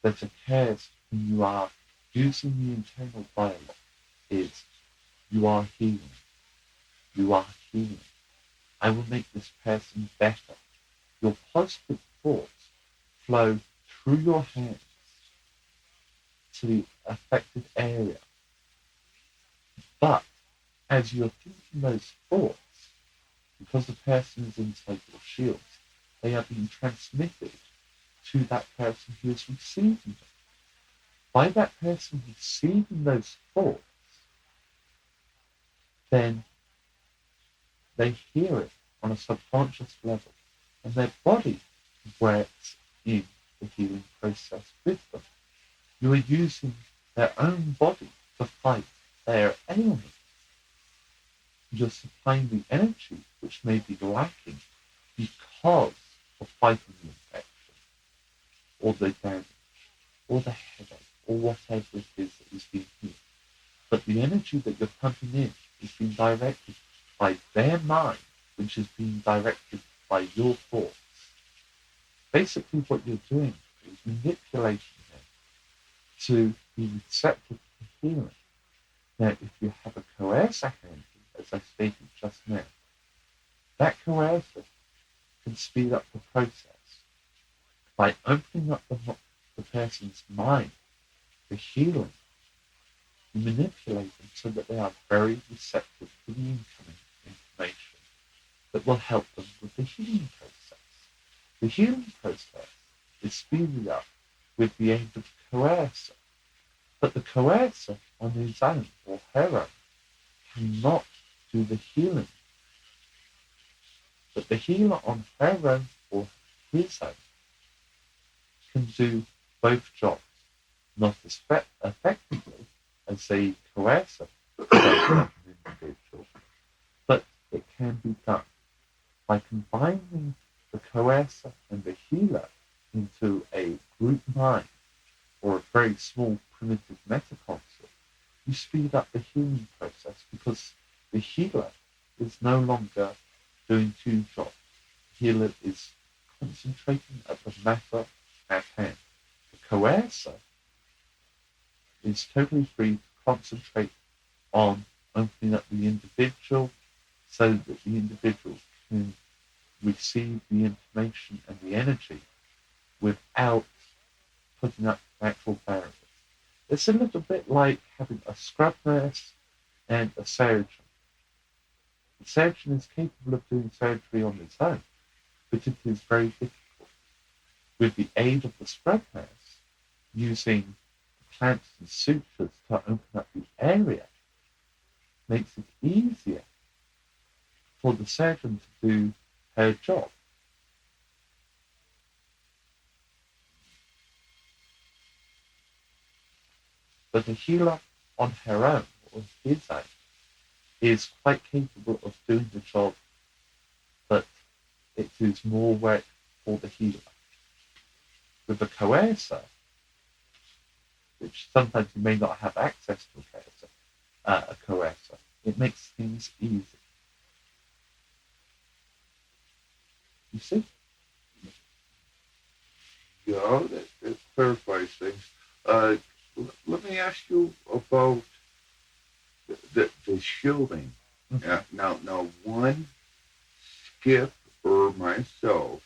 that occurs when you are using the internal dialogue is you are healing. You are healing. I will make this person better. Your positive thoughts flow through your hands to the affected area. But as you're thinking those thoughts, because the person is inside your shields, they are being transmitted to that person who is receiving them. By that person receiving those thoughts, then they hear it on a subconscious level, and their body works in the healing process with them. You are using their own body to fight their ailment. You're supplying the energy which may be lacking because of fighting the infection, or the damage, or the headache, or whatever it is that is being healed. But the energy that you're pumping in is being directed by their mind, which is being directed by your thoughts. Basically what you're doing is manipulating them to be receptive to healing. Now, if you have a coercer handy, as I stated just now, that coercer can speed up the process by opening up the person's mind to healing. You manipulate them so that they are very receptive to the incoming information that will help them with the healing process. The healing process is speeded up with the aid of the coercer, but the coercer on his own or her own cannot do the healing. But the healer on her own or his own can do both jobs. not as effectively as a coercer does an individual, but it can be done by combining the coercer and the healer into a group mind or a very small primitive metaconsole. You speed up the healing process because the healer is no longer doing two jobs. The healer is concentrating at the matter at hand. The coercer is totally free to concentrate on opening up the individual so that the individual can receive the information and the energy without putting up actual barriers. It's a little bit like having a scrub nurse and a surgeon. The surgeon is capable of doing surgery on its own, but it is very difficult. With the aid of the scrub nurse, using clamps and sutures to open up the area, makes it easier for the surgeon to do her job. But the healer on her own, or his own, is quite capable of doing the job, but it is more work for the healer. With the coercer, which sometimes you may not have access to a coercer, it makes things easy. You see? Yeah, that clarifies things. Let me ask you about the shielding. Mm-hmm. Now, one Skip or myself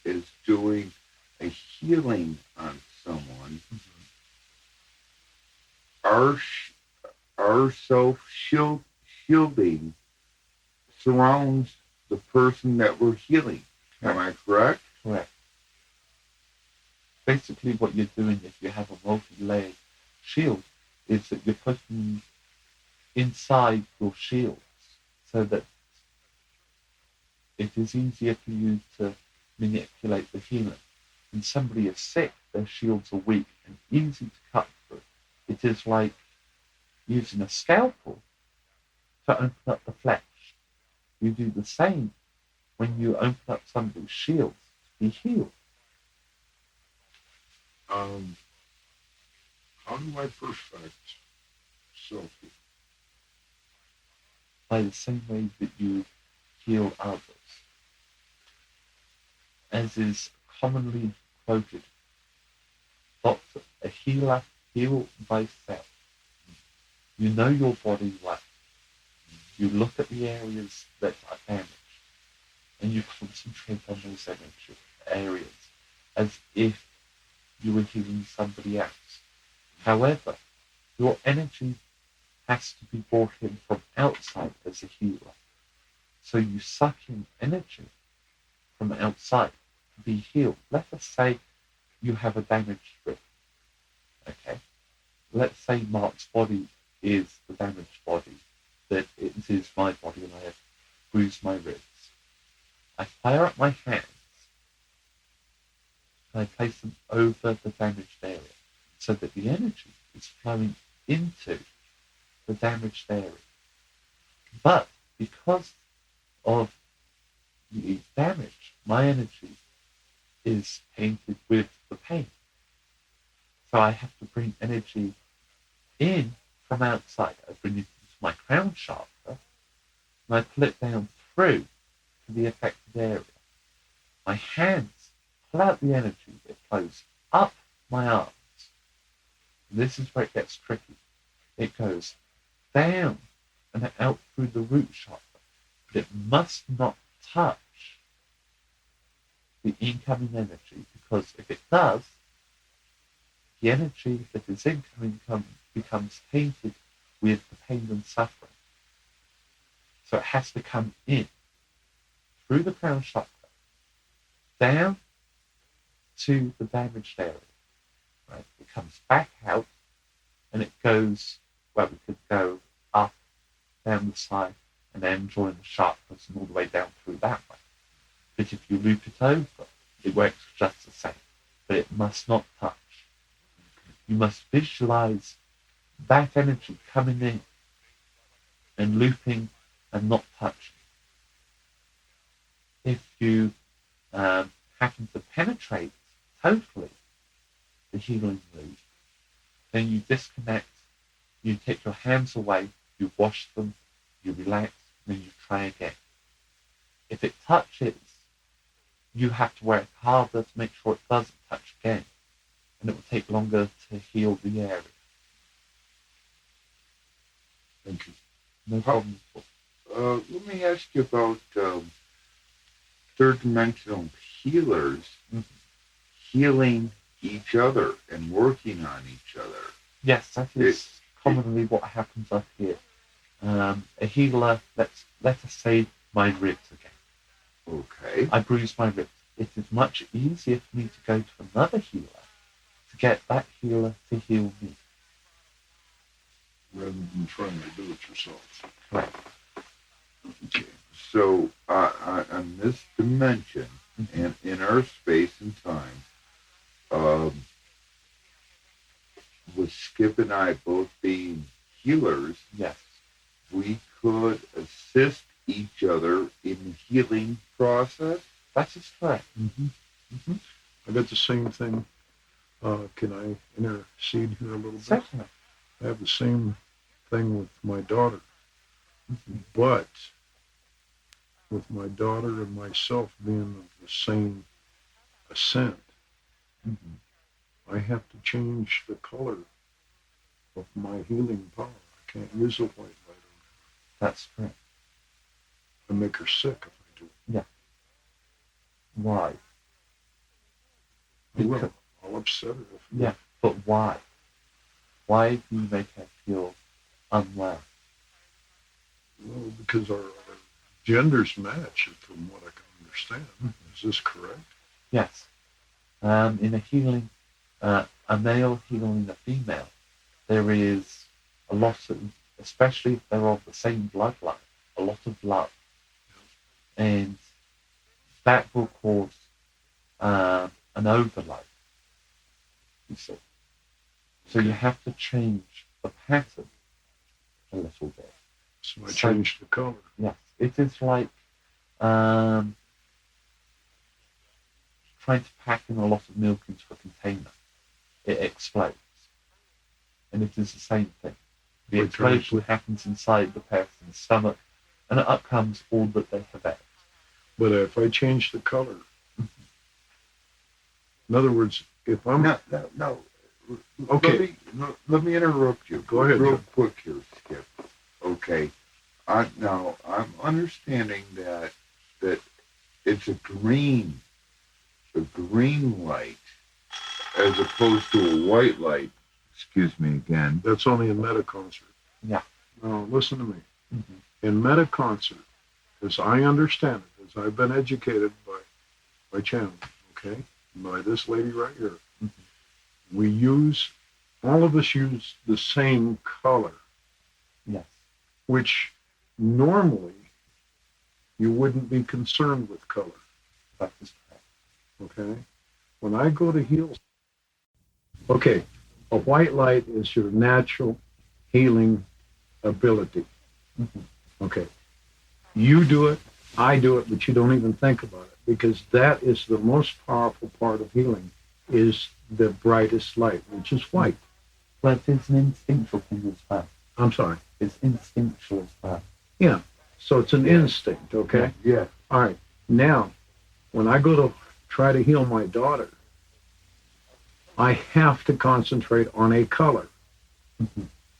is doing a healing on someone. Our self shielding surrounds the person that we're healing. Am I correct? Correct. Basically, what you're doing if you have a multi-layered shield is that you're putting inside your shields so that it is easier for you to manipulate the healing. When somebody is sick, their shields are weak and easy to cut through. It is like using a scalpel to open up the flesh. You do the same when you open up somebody's shields to be healed. How do I perfect self-healing? By the same way that you heal others. As is commonly quoted, Doctor, a healer heal thyself. You know your body well. You look at the areas that are damaged and you concentrate on those areas as if you were healing somebody else. However, your energy has to be brought in from outside as a healer. So you suck in energy from outside to be healed. Let us say you have a damaged rib. Okay? Let's say Mark's body is the damaged body, that it is my body and I have bruised my ribs. I fire up my hands and I place them over the damaged area so that the energy is flowing into the damaged area. But because of the damage, my energy is tainted with the pain. So I have to bring energy in from outside. I bring it into my crown chakra and I pull it down through to the affected area. My hands pull out the energy that flows up my arms. And this is where it gets tricky. It goes down and out through the root chakra, but it must not touch the incoming energy, because if it does, the energy that is incoming becomes tainted with the pain and suffering. So it has to come in through the crown chakra, down to the damaged area. Right? It comes back out and it goes, well, we could go up, down the side, and then join the chakras and all the way down through that way. But if you loop it over, it works just the same. But it must not touch. you must visualize that energy coming in and looping and not touching. If you happen to penetrate totally the healing loop, then you disconnect, you take your hands away, you wash them, you relax, and then you try again. If it touches, you have to work harder to make sure it doesn't touch again, and it will take longer to heal the area. Thank you. No problem at all. Let me ask you about third dimensional healers healing each other and working on each other. Yes, that is commonly what happens up here. A healer, let us say my ribs again. Okay. I bruise my ribs. It is much easier for me to go to another healer to get that healer to heal me. Rather than trying to do it yourself. Right. Okay. So on this dimension and in our space and time, with Skip and I both being healers, Yes. we could assist each other in the healing process. That is correct. I got the same thing. Can I intercede here a little bit? Certainly. I have the same thing with my daughter. But with my daughter and myself being of the same ascent, I have to change the color of my healing power. I can't use a white light on her. That's correct. I make her sick if I do. Why? I will. I'll upset her. Yeah, but why? Why do you make her feel unwell? Well, because our genders match, from what I can understand. Is this correct? Yes. In a healing, a male healing a female, there is a lot of, especially if they're of the same bloodline, a lot of love. And that will cause an overload, you see. So you have to change the pattern a little bit. So I changed the color. Yes, it is like trying to pack in a lot of milk into a container. It explodes. And it is the same thing. The explosion happens inside the person's stomach, and up comes all that they have ate. But if I change the color, in other words, if I'm... No. Okay. Let me interrupt you. Go ahead, real Joe. quick here, Skip. Okay. Now, I'm understanding that it's a green light as opposed to a white light. Excuse me again. That's only in metaconcert. Yeah. Now, listen to me. In metaconcert, as I understand it, as I've been educated by channel, okay, by this lady right here, all of us use the same color. Yes. Which normally you wouldn't be concerned with color. That is correct. Okay? When I go to heal, okay, a white light is your natural healing ability. Okay. You do it, I do it, but you don't even think about it, because that is the most powerful part of healing, is the brightest light, which is white. But it's an instinctual thing as well. I'm sorry. It's instinctual as well. Yeah. So it's an instinct, okay? Yeah. All right. Now, when I go to try to heal my daughter, I have to concentrate on a color.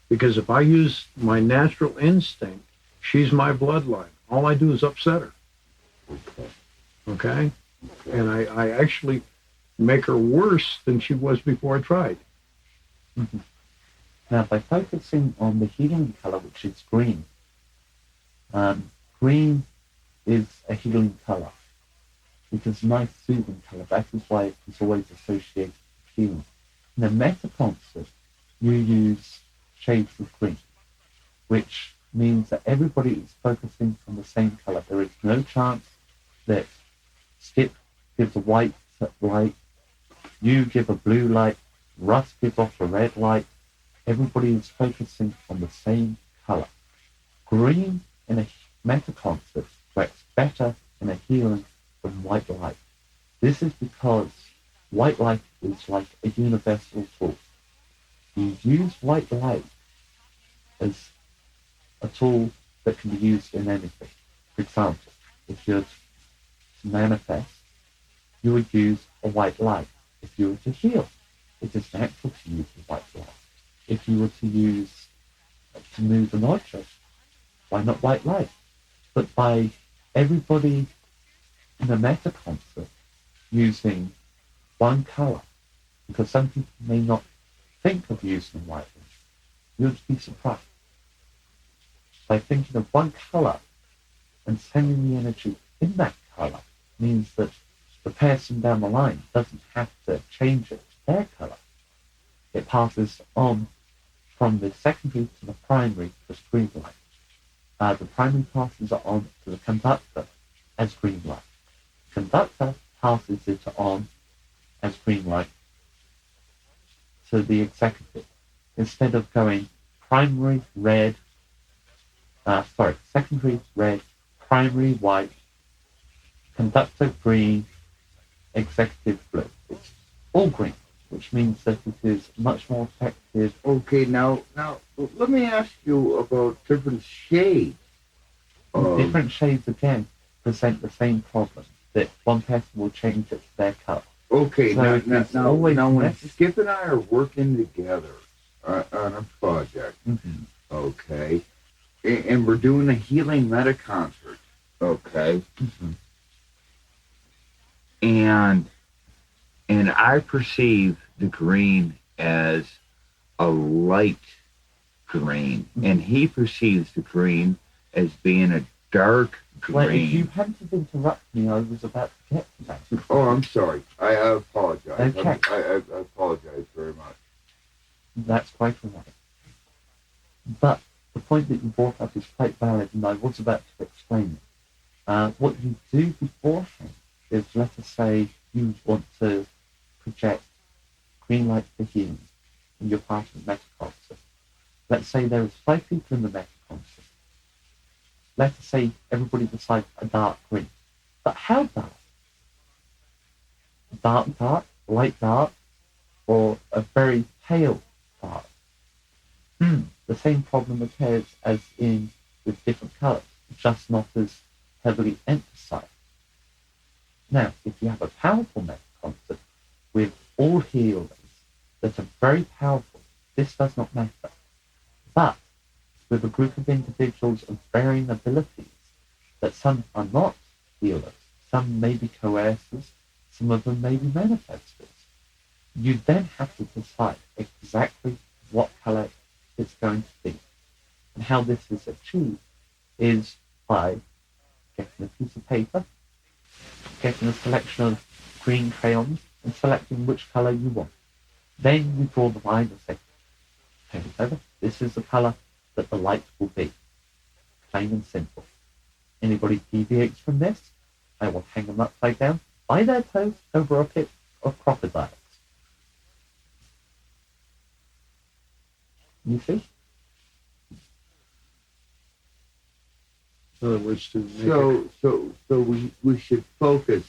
Because if I use my natural instinct, she's my bloodline. All I do is upset her. Okay? And I actually make her worse than she was before I tried. Now, by focusing on the healing color, which is green, green is a healing color. It's a nice, soothing color. That is why it is always associated with healing. In a meta-concert, you use shades of green, which means that everybody is focusing on the same color. There is no chance that Skip gives a white light, you give a blue light, rust gives off a red light. Everybody is focusing on the same color. Green in a metaconcert works better in a healing than white light. This is because white light is like a universal tool. You use white light as a tool that can be used in anything. For example, if you're to manifest, you would use a white light. If you were to heal, it is natural to use a white light. If you were to move an object, why not white light? But by everybody in a meta concert using one color, because some people may not think of using white light, you'd be surprised. By thinking of one color and sending the energy in that color means that the person down the line doesn't have to change it to their color. It passes on from the secondary to the primary as green light. The primary passes it on to the conductor as green light. The conductor passes it on as green light to the executive. Instead of going primary red, secondary red, primary white, conductor green, executive blue. It's all green, which means that it is much more effective. Okay, now, let me ask you about different shades. Different shades, again, present the same problem, that one person will change it to their color. Okay, So now when Skip and I are working together on a project, okay, and we're doing a healing meta concert, okay, and I perceive the green as a light green, and he perceives the green as being a dark green. Well, if you hadn't interrupted me, I was about to get to that. Oh, I'm sorry. I apologize. Okay. I apologize very much. That's quite all right. But the point that you brought up is quite valid, and I was about to explain it. What you do beforehand is, let us say, you want to project green light for healing, and you're part of the metaconcert. Let's say there is 5 people in the metaconcert. Let us say everybody decides a dark green. But how dark? Dark, light dark, or a very pale dark? The same problem occurs as in with different colours, just not as heavily emphasized. Now, if you have a powerful metaconcert with all healers that are very powerful, this does not matter. But with a group of individuals of varying abilities, that some are not healers, some may be coercers, some of them may be manifestors, you then have to decide exactly what colour it's going to be. And how this is achieved is by getting a piece of paper, getting a selection of green crayons, and selecting which colour you want. Then you draw the line and say, "Take it over. This is the colour that the light will be." Plain and simple. Anybody deviates from this, I will hang them upside down by their toes over a pit of crocodiles. You see? In other words, to make So we should focus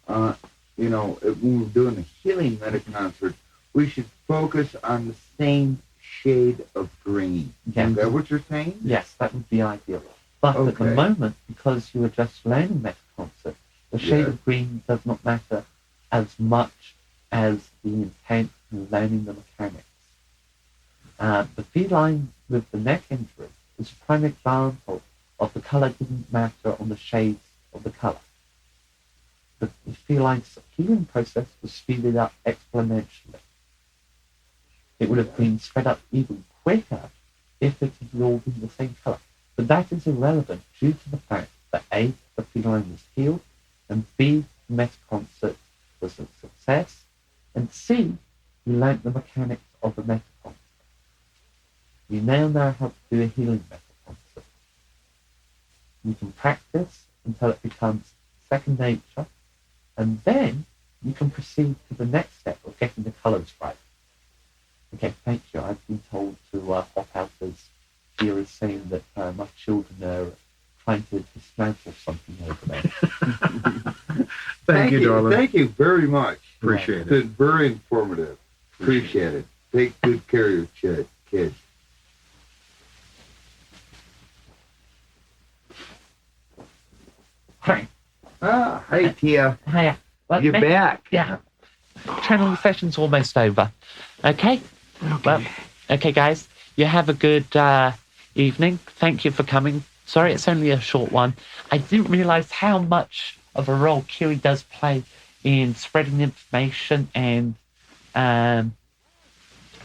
on, when we're doing a healing meta concert, we should focus on the same shade of green. Yeah. Is that what you're saying? Yes, that would be ideal. But at the Okay. moment, because you are just learning metaconcert, the shade Yes. of green does not matter as much as the intent in learning the mechanics. The feline with the neck injury is a prime example of the colour didn't matter on the shades of the colour. The feline's healing process was speeded up exponentially. It would have been sped up even quicker if it had all been the same colour. But that is irrelevant due to the fact that A, the feline was healed, and B, the metaconcert was a success, and C, you learnt the mechanics of the metaconcert. You now know how to do a healing metaconcert. You can practice until it becomes second nature, and then you can proceed to the next step of getting the colours right. Okay, thank you. I've been told to pop out as here is saying that my children are trying to dismantle something over there. Thank you, darling. Thank you very much. Appreciate It's been very informative. Appreciate it. Take good care of your kids. Hi. Hi, Tia. Hiya. Well, You're back. Yeah. Channeling session's almost over. Okay? Well, okay, guys. You have a good evening. Thank you for coming. Sorry, it's only a short one. I didn't realize how much of a role Kiri does play in spreading information and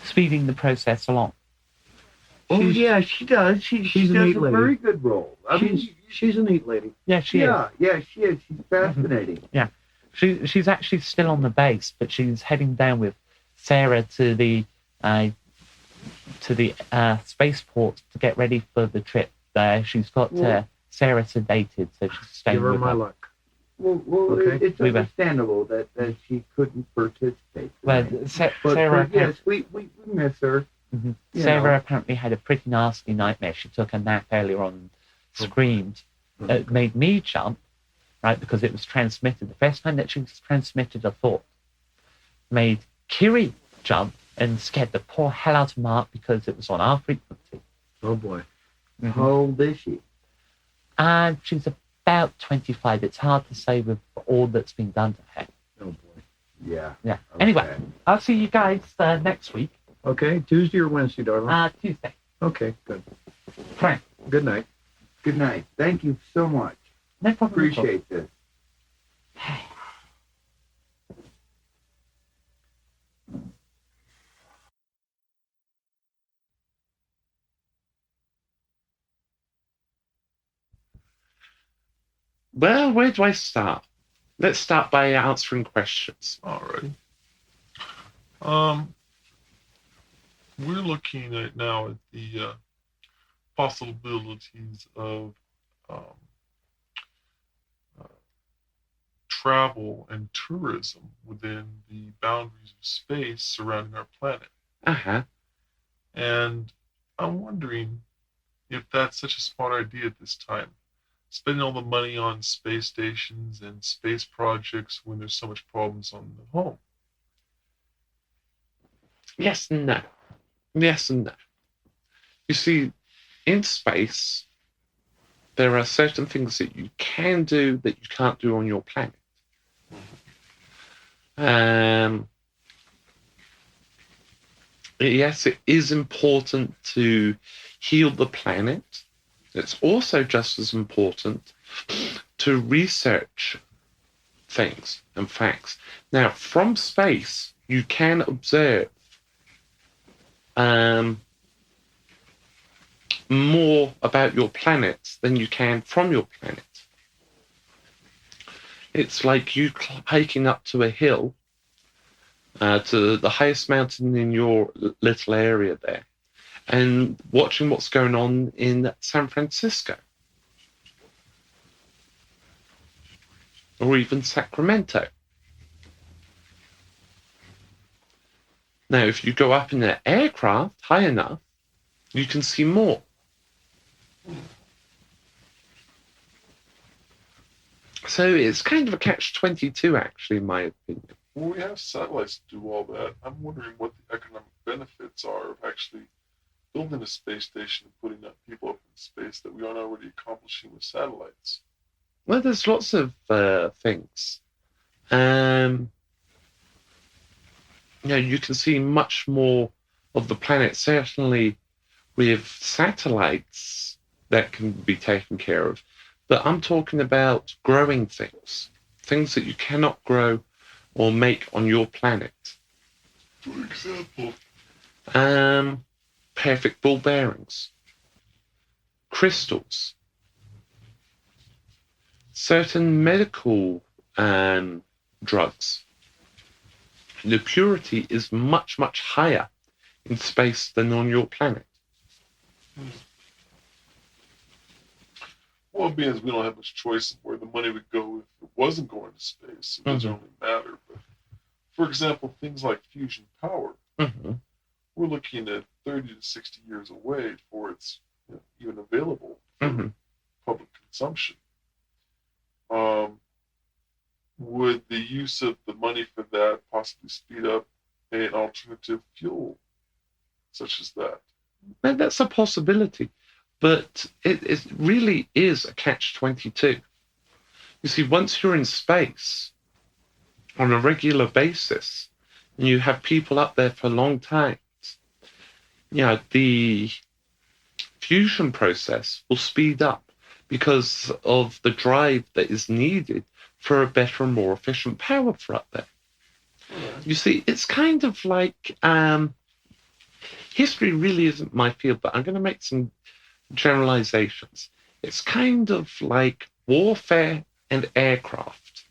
speeding the process along. Oh, yeah, she does. She she's a does neat a lady. very good role. She's a neat lady. Yeah, she is. Yeah, she is. She's fascinating. Yeah. She's actually still on the base, but she's heading down with Sarra to the spaceport to get ready for the trip. She's got Sarah sedated, so she's staying Give her with my her. luck. Well, Okay. it's understandable that she couldn't participate. Well, tonight. Sarah, But yes, we miss her. mhm. you Sarah know. apparently had a pretty nasty nightmare. She took a nap earlier on, screamed. It made me jump, right, because it was transmitted. The first time that she transmitted a thought made Kiri jump and scared the poor hell out of Mark because it was on our frequency. Oh boy. How old is she? And she's about 25. It's hard to say with all that's been done to her. Oh boy. Yeah. Yeah. Okay. Anyway, I'll see you guys next week. Okay, Tuesday or Wednesday, darling? Tuesday. Okay, good. Frank. Good night. Good night. Thank you so much. No problem. at all. Appreciate this. Well, where do I start? Let's start by answering questions. Alrighty. We're looking at now at the possibilities of travel and tourism within the boundaries of space surrounding our planet. Uh-huh. And I'm wondering if that's such a smart idea at this time. Spending all the money on space stations and space projects when there's so much problems on the home. Yes and no. Yes and no. You see, in space, there are certain things that you can do that you can't do on your planet. Yes, it is important to heal the planet. It's also just as important to research things and facts. Now, from space, you can observe more about your planet than you can from your planet. It's like you hiking up to a hill, to the highest mountain in your little area there, and watching what's going on in San Francisco or even Sacramento. Now, if you go up in an aircraft high enough, you can see more. So it's kind of a catch-22, actually, in my opinion. Well, we have satellites to do all that. I'm wondering what the economic benefits are of actually building a space station and putting up people up in space that we aren't already accomplishing with satellites. Well, there's lots of things. You can see much more of the planet, certainly with satellites that can be taken care of. But I'm talking about growing things that you cannot grow or make on your planet. For example, Perfect ball bearings, crystals, certain medical drugs. The purity is much, much higher in space than on your planet. well, being as we don't have much choice of where the money would go if it wasn't going to space, it doesn't really matter. But for example, things like fusion power. Mm-hmm. we're looking at 30 to 60 years away before it's even available for public consumption. Would the use of the money for that possibly speed up an alternative fuel such as that? Now, that's a possibility, but it really is a catch-22. You see, once you're in space on a regular basis, and you have people up there for long times, the fusion process will speed up because of the drive that is needed for a better and more efficient power for up there. You see, it's kind of like history really isn't my field, but I'm going to make some generalizations. It's kind of like warfare and aircraft.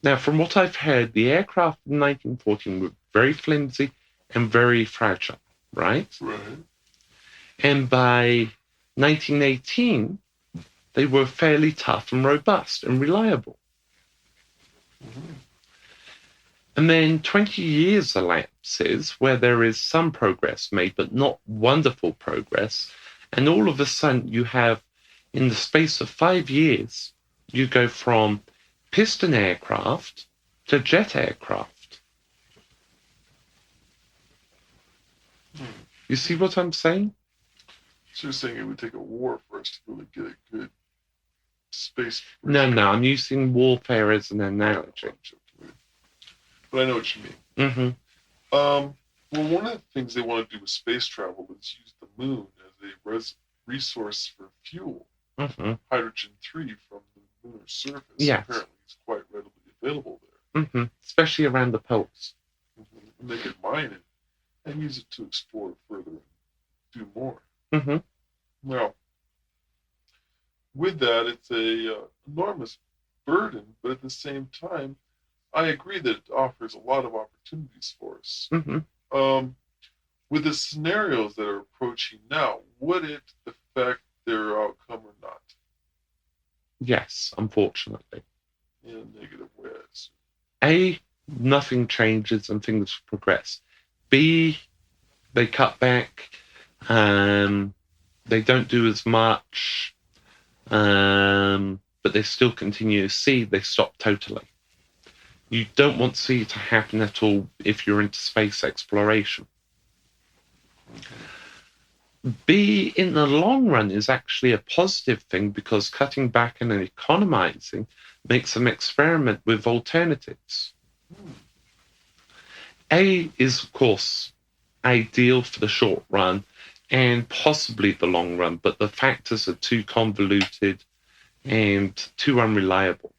Now, from what I've heard, the aircraft in 1914 were very flimsy and very fragile, right? Right. And by 1918, they were fairly tough and robust and reliable. And then 20 years elapses where there is some progress made, but not wonderful progress. And all of a sudden you have, in the space of 5 years, you go from piston aircraft to jet aircraft. You see what I'm saying? So you're saying it would take a war for us to really get a good space? No, I'm using warfare as an analogy. But I know what you mean. Well, one of the things they want to do with space travel is use the moon as a resource for fuel. Hydrogen-3 from the lunar surface apparently is quite readily available there. Especially around the poles. And they could mine it and use it to explore further and do more. Well, with that, it's a enormous burden, but at the same time, I agree that it offers a lot of opportunities for us. With the scenarios that are approaching now, would it affect their outcome or not? Yes, unfortunately. In negative ways. A, nothing changes and things progress. B, they cut back. They don't do as much, but they still continue. C, they stop totally. You don't want C to happen at all if you're into space exploration. B, in the long run, is actually a positive thing because cutting back and economizing makes them experiment with alternatives. A is, of course, ideal for the short run and possibly the long run, but the factors are too convoluted and too unreliable.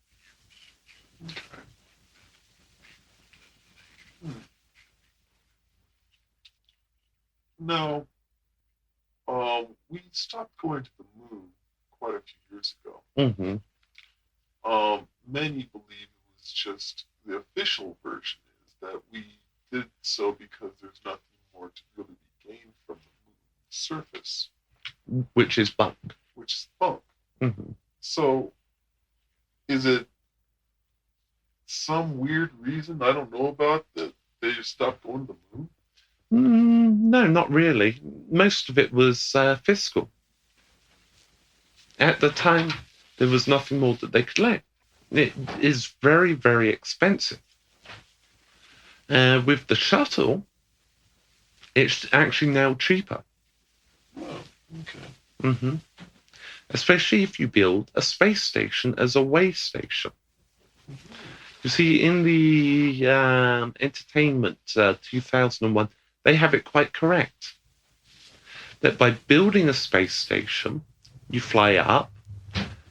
Now, we stopped going to the moon quite a few years ago. Many believe it was just the official version is that we did so because there's nothing more to really be gained from the moon's surface. Which is bunk. So, is it some weird reason I don't know about that they just stopped going to the moon? No, not really. Most of it was fiscal. At the time, there was nothing more that they could let. It is very, very expensive. With the shuttle, it's actually now cheaper. Oh, okay. Especially if you build a space station as a way station. You see, in the Entertainment 2001, they have it quite correct. That by building a space station, you fly up,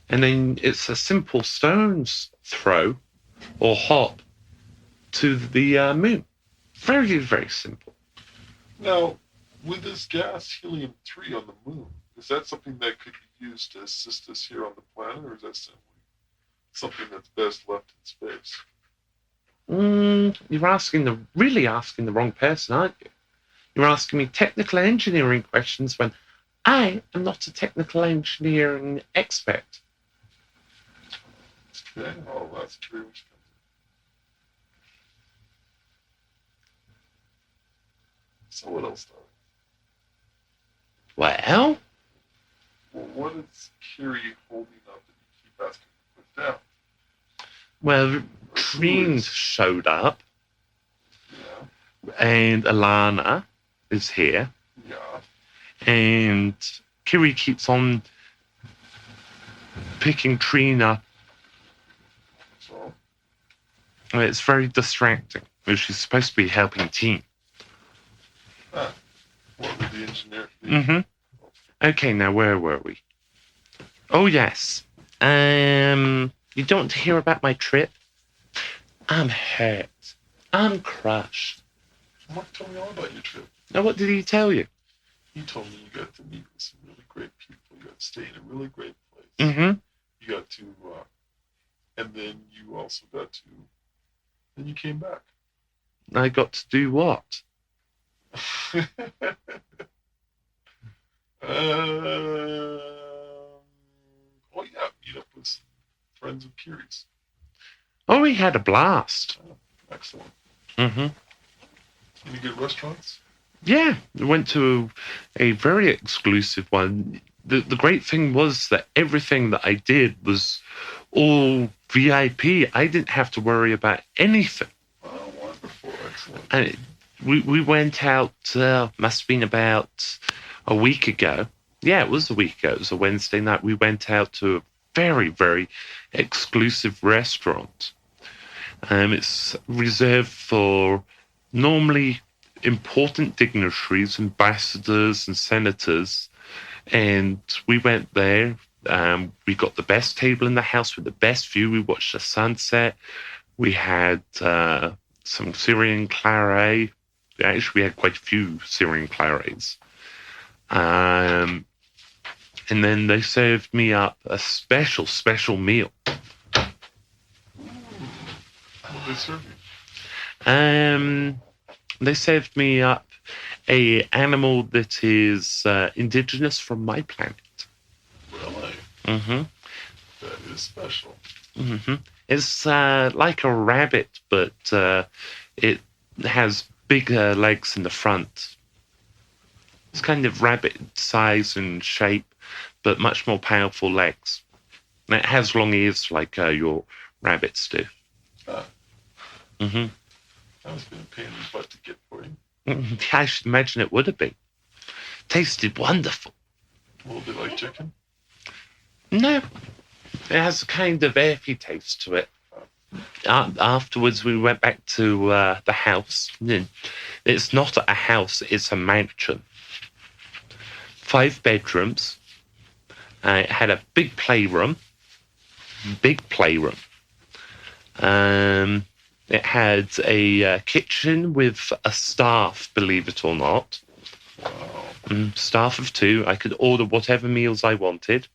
and then it's a simple stone's throw or hop to the moon. Very, very simple. Now, with this gas helium-3 on the moon, is that something that could be used to assist us here on the planet, or is that simply something that's best left in space? You're really asking the wrong person, aren't you? You're asking me technical engineering questions when I am not a technical engineering expert. Okay, well, that's pretty much So what else, darling? Well, Well, what is Kiri holding up that you keep asking to put down? well, Treen showed up, Yeah. and Alana is here, Yeah. and Kiri keeps on picking Treen up. So, It's very distracting. She's supposed to be helping Team. what with the engineer? Mm-hmm. Okay, now where were we? Oh, yes. You don't want to hear about my trip? I'm hurt. I'm crushed. Mark told me all about your trip. Now, what did he tell you? He told me you got to meet with some really great people. You got to stay in a really great place. Mm-hmm. You got to, and then you also got to, then you came back. I got to do what? Oh yeah, meet up with some friends of Kiri's. Oh, we had a blast. Excellent. Mm-hmm. Any good restaurants? Yeah, we went to a very exclusive one. The great thing was that everything that I did was all VIP. I didn't have to worry about anything. Oh, wonderful. Excellent. And we went out, must have been about a week ago. Yeah, it was a week ago. It was a Wednesday night. We went out to a very, very exclusive restaurant. It's reserved for normally important dignitaries, ambassadors and senators. And we went there. We got the best table in the house with the best view. We watched the sunset. We had some Syrian claret. Actually, we had quite a few Syrian clarets. And then they served me up a special meal. What did they serve you? They served me up a animal that is indigenous from my planet. Really? Mm-hmm. That is special. Mm-hmm. It's like a rabbit, but it has bigger legs in the front. It's kind of rabbit size and shape, but much more powerful legs. And it has long ears like your rabbits do. Mm-hmm. That must have been a pain in the butt to get for you. I should imagine it would have been. Tasted wonderful. A little bit like chicken. No, it has a kind of earthy taste to it. Afterwards, we went back to the house. It's not a house, it's a mansion. 5 bedrooms. It had a big playroom. It had a kitchen with a staff, believe it or not. Wow. Staff of 2. I could order whatever meals I wanted.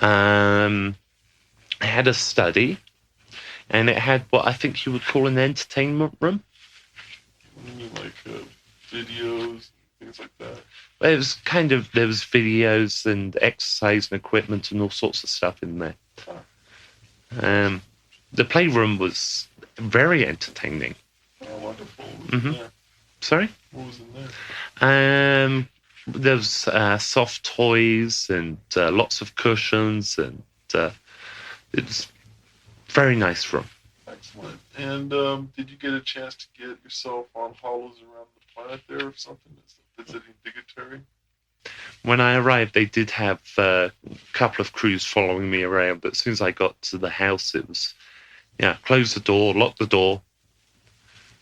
It had a study. And it had what I think you would call an entertainment room. What do you mean, like videos, things like that? It was kind of, there was videos and exercise and equipment and all sorts of stuff in there. The playroom was very entertaining. Oh, wonderful. What was in there? Sorry? What was in there? There was soft toys and lots of cushions, and it was very nice room. Excellent. And did you get a chance to get yourself on hollows around the planet there or something? Is it visiting dignitary? When I arrived, they did have a couple of crews following me around, but as soon as I got to the house, it was, close the door, lock the door.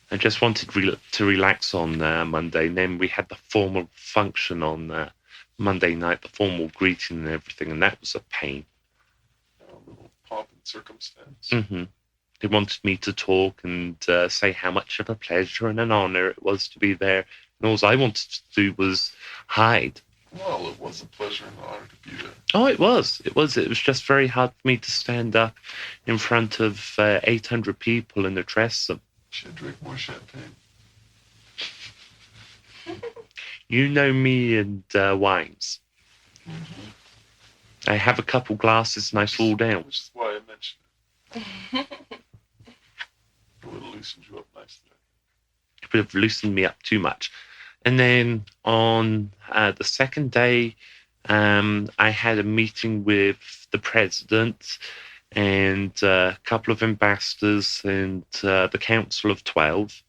I just wanted to relax on Monday, and then we had the formal function on Monday night, the formal greeting and everything, and that was a pain. A little pomp and circumstance. Mm-hmm. They wanted me to talk and say how much of a pleasure and an honor it was to be there, and all I wanted to do was hide. Well, it was a pleasure and an honor to be there. Oh, it was. It was just very hard for me to stand up in front of 800 people and address them. Should drink more champagne. You know me and wines. Mm-hmm. I have a couple glasses and I fall down. Which is why I mentioned it. It would have loosened you up nicely. It would have loosened me up too much. And then on the second day, I had a meeting with the president and a couple of ambassadors and the Council of 12.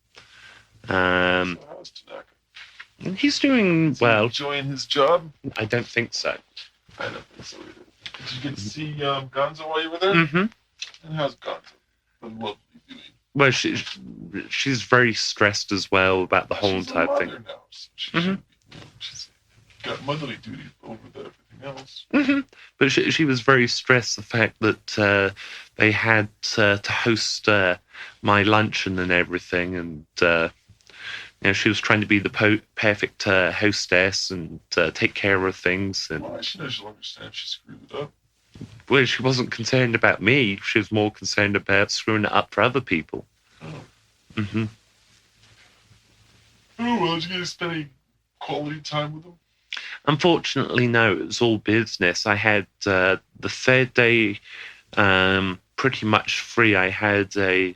So how's Tanaka? He's doing Is he well. enjoying his job? I don't think so. I don't think so either. Did you get to see Gonzo while you were there? Mm-hmm. And how's Gonzo? The lovely doing. Well, she's very stressed as well about the whole She's a entire mother thing. now, so she Mhm. should be, she's got motherly duties over everything else. Mm-hmm. But she was very stressed the fact that they had to host my luncheon and everything, and she was trying to be the perfect hostess and take care of things. And Well, she knows she'll understand if she screwed it up. well, she wasn't concerned about me; she was more concerned about screwing it up for other people. Oh. Mm-hmm. Oh, well, did you get to spend any quality time with them? Unfortunately, no. It was all business. I had the third day pretty much free. I had a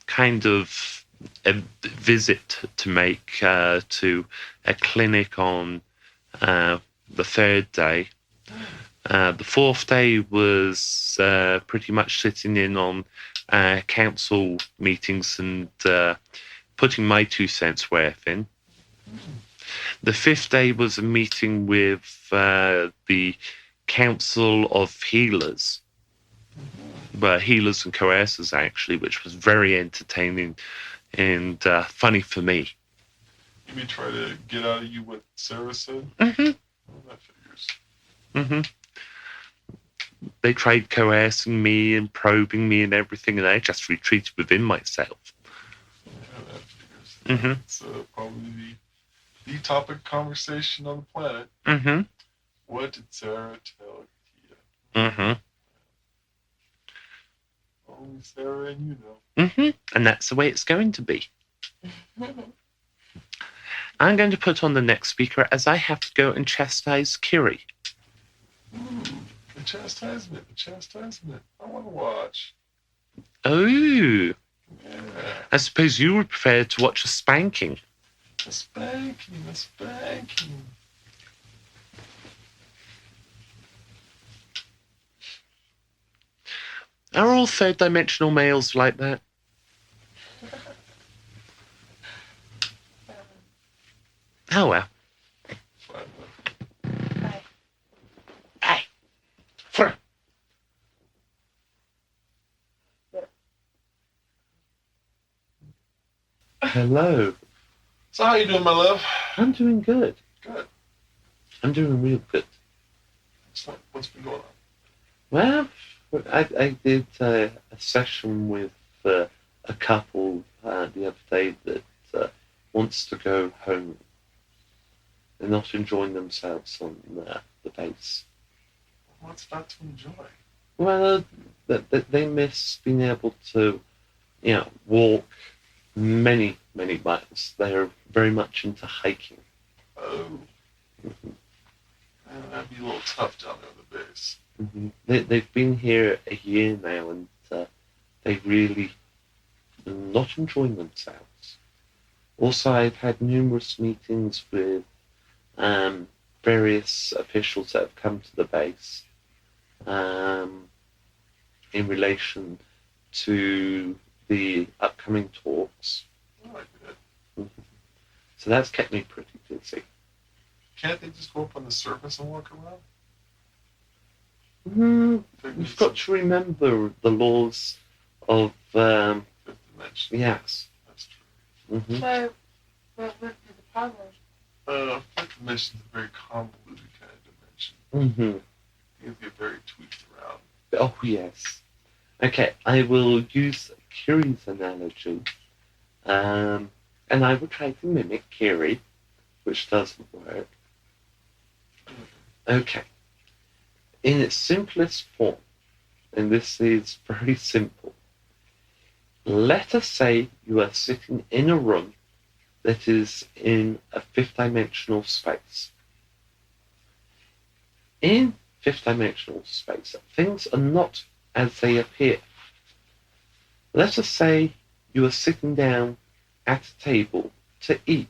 kind of a visit to make to a clinic on the third day. The fourth day was pretty much sitting in on council meetings and putting my 2 cents worth in. The fifth day was a meeting with the Council of Healers. Well, healers and coercers, actually, which was very entertaining and funny for me. You may try to get out of you what Sarah said? Mm-hmm. Well, that figures. Mm-hmm. They tried coercing me and probing me and everything, and I just retreated within myself. Yeah, that figures. Mm-hmm. It's probably the topic of conversation on the planet. Mm-hmm. What did Sarah tell you? Mm-hmm. Only Sarah and you know. Mm-hmm. And that's the way it's going to be. I'm going to put on the next speaker as I have to go and chastise Kiri. Ooh, the chastisement. I want to watch. Oh, Yeah. I suppose you would prefer to watch a spanking. A spanking. Are all third-dimensional males like that? Oh, well. Fine. Hey. Hello. So how you doing, my love? I'm doing good. Good. I'm doing real good. Excellent. What's been going on? Well, I did a session with a couple the other day that wants to go home. They're not enjoying themselves on the base. What's not to enjoy? Well, they miss being able to, walk many, many miles. They're very much into hiking. Oh. That'd be a little tough down there on the base. Mm-hmm. They've been here a year now, and they really are not enjoying themselves. Also, I've had numerous meetings with various officials that have come to the base in relation to the upcoming talks. Oh, I did. Mm-hmm. So that's kept me pretty busy. Can't they just go up on the surface and walk around? You've got to remember the laws of Fifth dimension. yes. That's true. Mm-hmm. So, what would be the problem? Fifth dimension is a very convoluted kind of dimension. Mm-hmm. Things get very tweaked around. Oh yes. Okay, I will use Kiri's analogy, and I will try to mimic Kiri, which doesn't work. Okay. In its simplest form, and this is very simple, let us say you are sitting in a room that is in a fifth-dimensional space. In fifth-dimensional space, things are not as they appear. Let us say you are sitting down at a table to eat.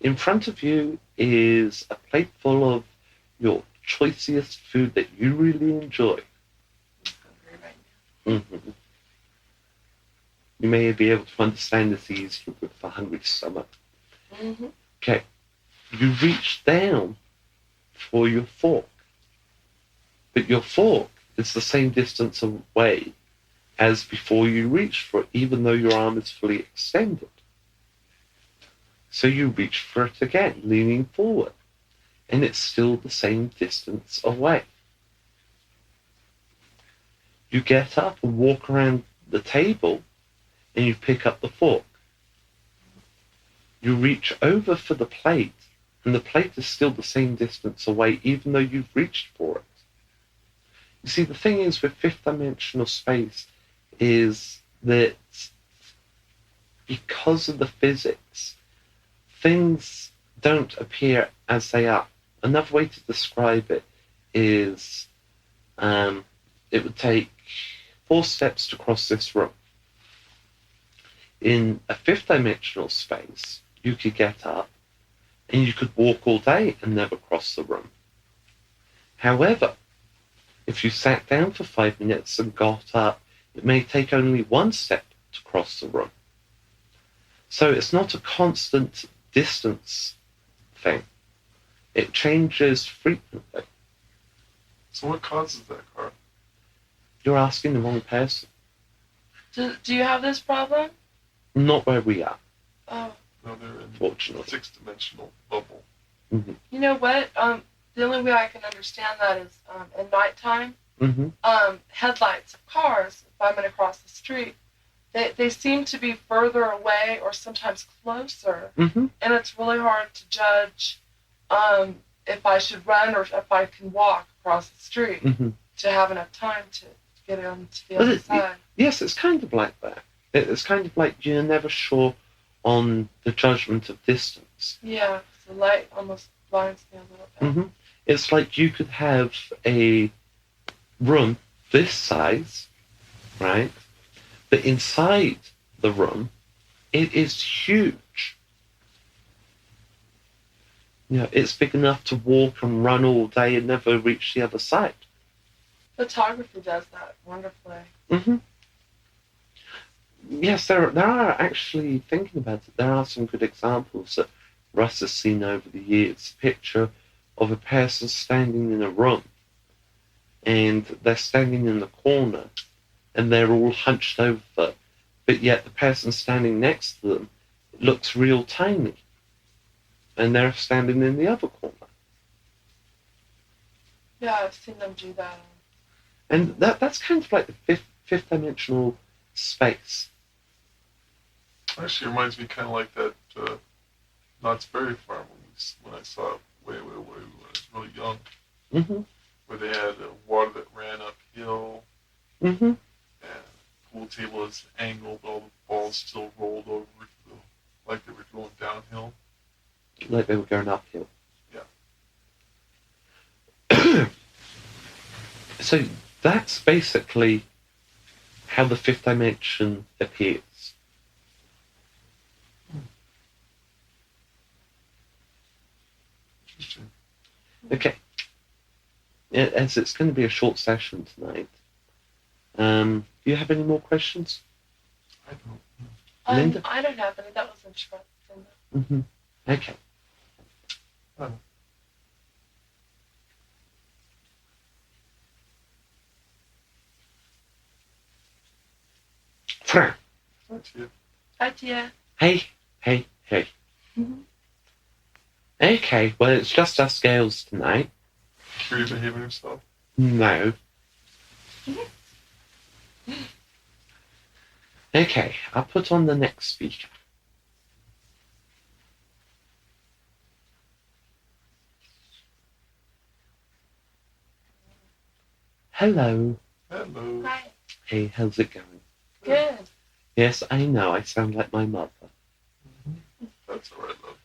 In front of you is a plate full of your choicest food that you really enjoy. Mm-hmm. You may be able to understand this easily with a hungry stomach. Mm-hmm. Okay. You reach down for your fork. But your fork is the same distance away as before you reached for it, even though your arm is fully extended. So you reach for it again, leaning forward, and it's still the same distance away. You get up and walk around the table, and you pick up the fork. You reach over for the plate, and the plate is still the same distance away, even though you've reached for it. You see, the thing is with fifth dimensional space is that because of the physics, things don't appear as they are. Another way to describe it is it would take 4 steps to cross this room. In a fifth dimensional space, you could get up and you could walk all day and never cross the room. However, if you sat down for 5 minutes and got up, it may take only 1 step to cross the room. So it's not a constant distance thing. It changes frequently. So what causes that, Karra? You're asking the wrong person. Do you have this problem? Not where we are, Oh. No, they're in fortunately. a 6-dimensional bubble. Mm-hmm. You know what? The only way I can understand that is at nighttime. Mm-hmm. Headlights of cars, if I'm going to cross the street, they seem to be further away or sometimes closer. Mm-hmm. And it's really hard to judge if I should run or if I can walk across the street Mm-hmm. to have enough time to get on to the other side. Yes, it's kind of like that. It's kind of like you're never sure on the judgment of distance. Yeah, the light almost blinds me a little bit. Mm-hmm. It's like you could have a room this size, right? But inside the room, it is huge. You know, it's big enough to walk and run all day and never reach the other side. Photography does that wonderfully. Mm-hmm. Yes, there are actually, thinking about it, there are some good examples that Russ has seen over the years. A picture of a person standing in a room, and they're standing in the corner, and they're all hunched over, but yet the person standing next to them looks real tiny, and they're standing in the other corner. Yeah, I've seen them do that. And that's kind of like the fifth dimensional space. Actually, it reminds me kind of like that Knott's Berry Farm when I saw it way when I was really young, Mm-hmm. where they had water that ran uphill, Mm-hmm. and the pool table is angled, but all the balls still rolled over like they were going downhill. Like they were going uphill. Yeah. So that's basically how the fifth dimension appears. Interesting. Okay. As it's going to be a short session tonight, do you have any more questions? I don't. Linda? I don't have any. That was interesting. Mm-hmm. Okay. Oh. Fran. That's it. Hi, Tia. Hey. Mhm. Okay, well, it's just us girls tonight. Kiri behaving herself. No. Okay, I'll put on the next speaker. Hello. Hello. Hi. Hey, how's it going? Good. Yes, I know, I sound like my mother. That's all right, love.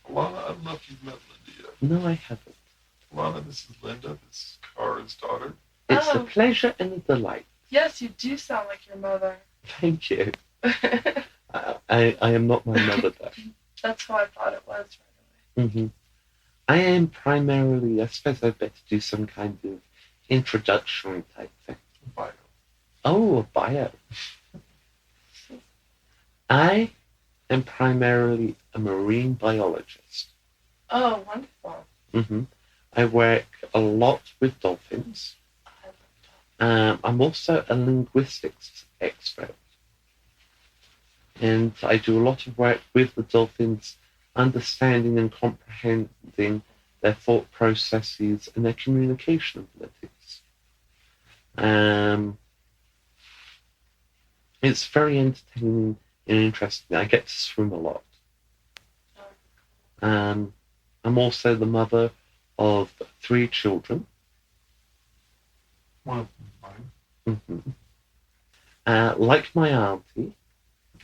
Alana, I don't know if you've met Linda yet. No, I haven't. Alana, this is Linda. This is Karra's daughter. It's a Oh. pleasure and a delight. Yes, you do sound like your mother. Thank you. I am not my mother, though. That's who I thought it was right Mm-hmm. I am primarily, I suppose I'd better do some kind of introductory type thing. Bio. Oh, a bio. I am primarily a marine biologist. Oh, wonderful. Mm-hmm. I work a lot with dolphins. I love I'm also a linguistics expert. And I do a lot of work with the dolphins, understanding and comprehending their thought processes and their communication abilities. It's very entertaining and interesting. I get to swim a lot. I'm also the mother of 3 children. One of them mine. Like my auntie.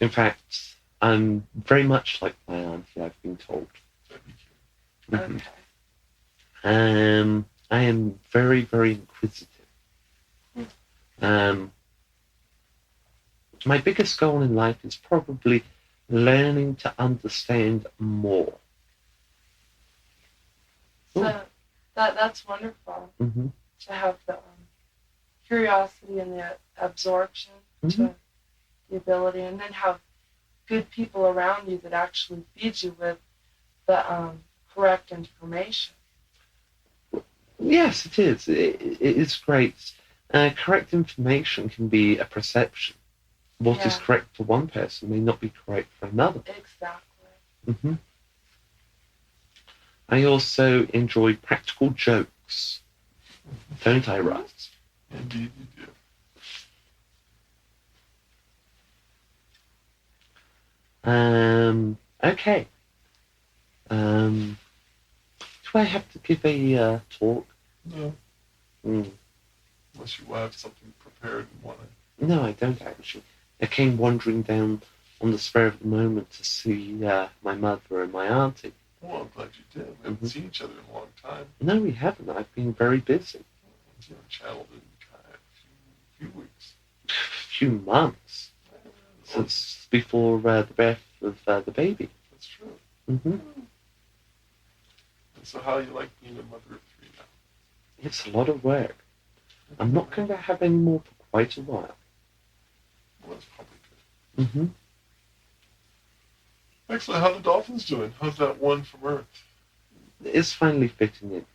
In fact, I'm very much like my auntie, I've been told. That'd be cute. Mhm. Okay. I am very, very inquisitive. My biggest goal in life is probably learning to understand more. So that's wonderful Mm-hmm. to have the curiosity and the absorption Mhm. to the ability, and then have good people around you that actually feed you with the correct information. Yes, it is. It is great. Correct information can be a perception. What is Yeah. correct for one person may not be correct for another. Exactly. Mm-hmm. I also enjoy practical jokes. Don't I, Russ? Indeed, you do. Okay. Do I have to give a talk? No, Mm. unless you have something prepared and want to. No, I don't actually. I came wandering down on the spur of the moment to see my mother and my auntie. Well, I'm glad you did. We haven't Mhm. seen each other in a long time. No, we haven't. I've been very busy. You haven't chatted in a few weeks. A few months since before the birth of the baby. That's true. Mm-hmm. And so, how you like being a mother of 3 now? It's a lot of work. I'm not going to have any more for quite a while. Well, that's probably good. Mm-hmm. Excellent. How are the dolphins doing? How's that one from Earth? It's finally fitting in.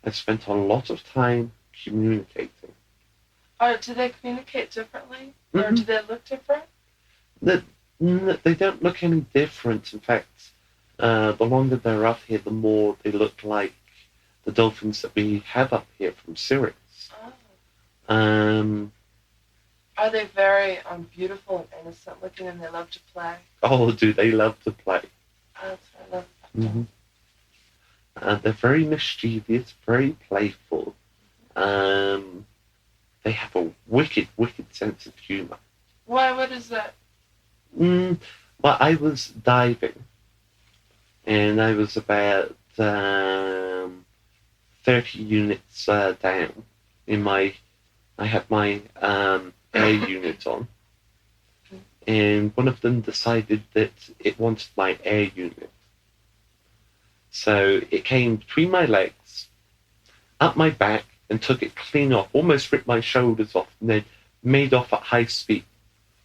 I've spent a lot of time communicating. Do they communicate differently, or Mhm. do they look different? They don't look any different. In fact, the longer they're up here, the more they look like the dolphins that we have up here from Sirius. Oh. Are they very beautiful and innocent looking, and they love to play? Oh, do they love to play? That's what I love. Mm-hmm. They're very mischievous, very playful. They have a wicked, wicked sense of humour. Why? What is that? Well, I was diving, and I was about 30 units down. I had my air unit on, and one of them decided that it wanted my air unit. So it came between my legs, up my back, and took it clean off, almost ripped my shoulders off, and then made off at high speed.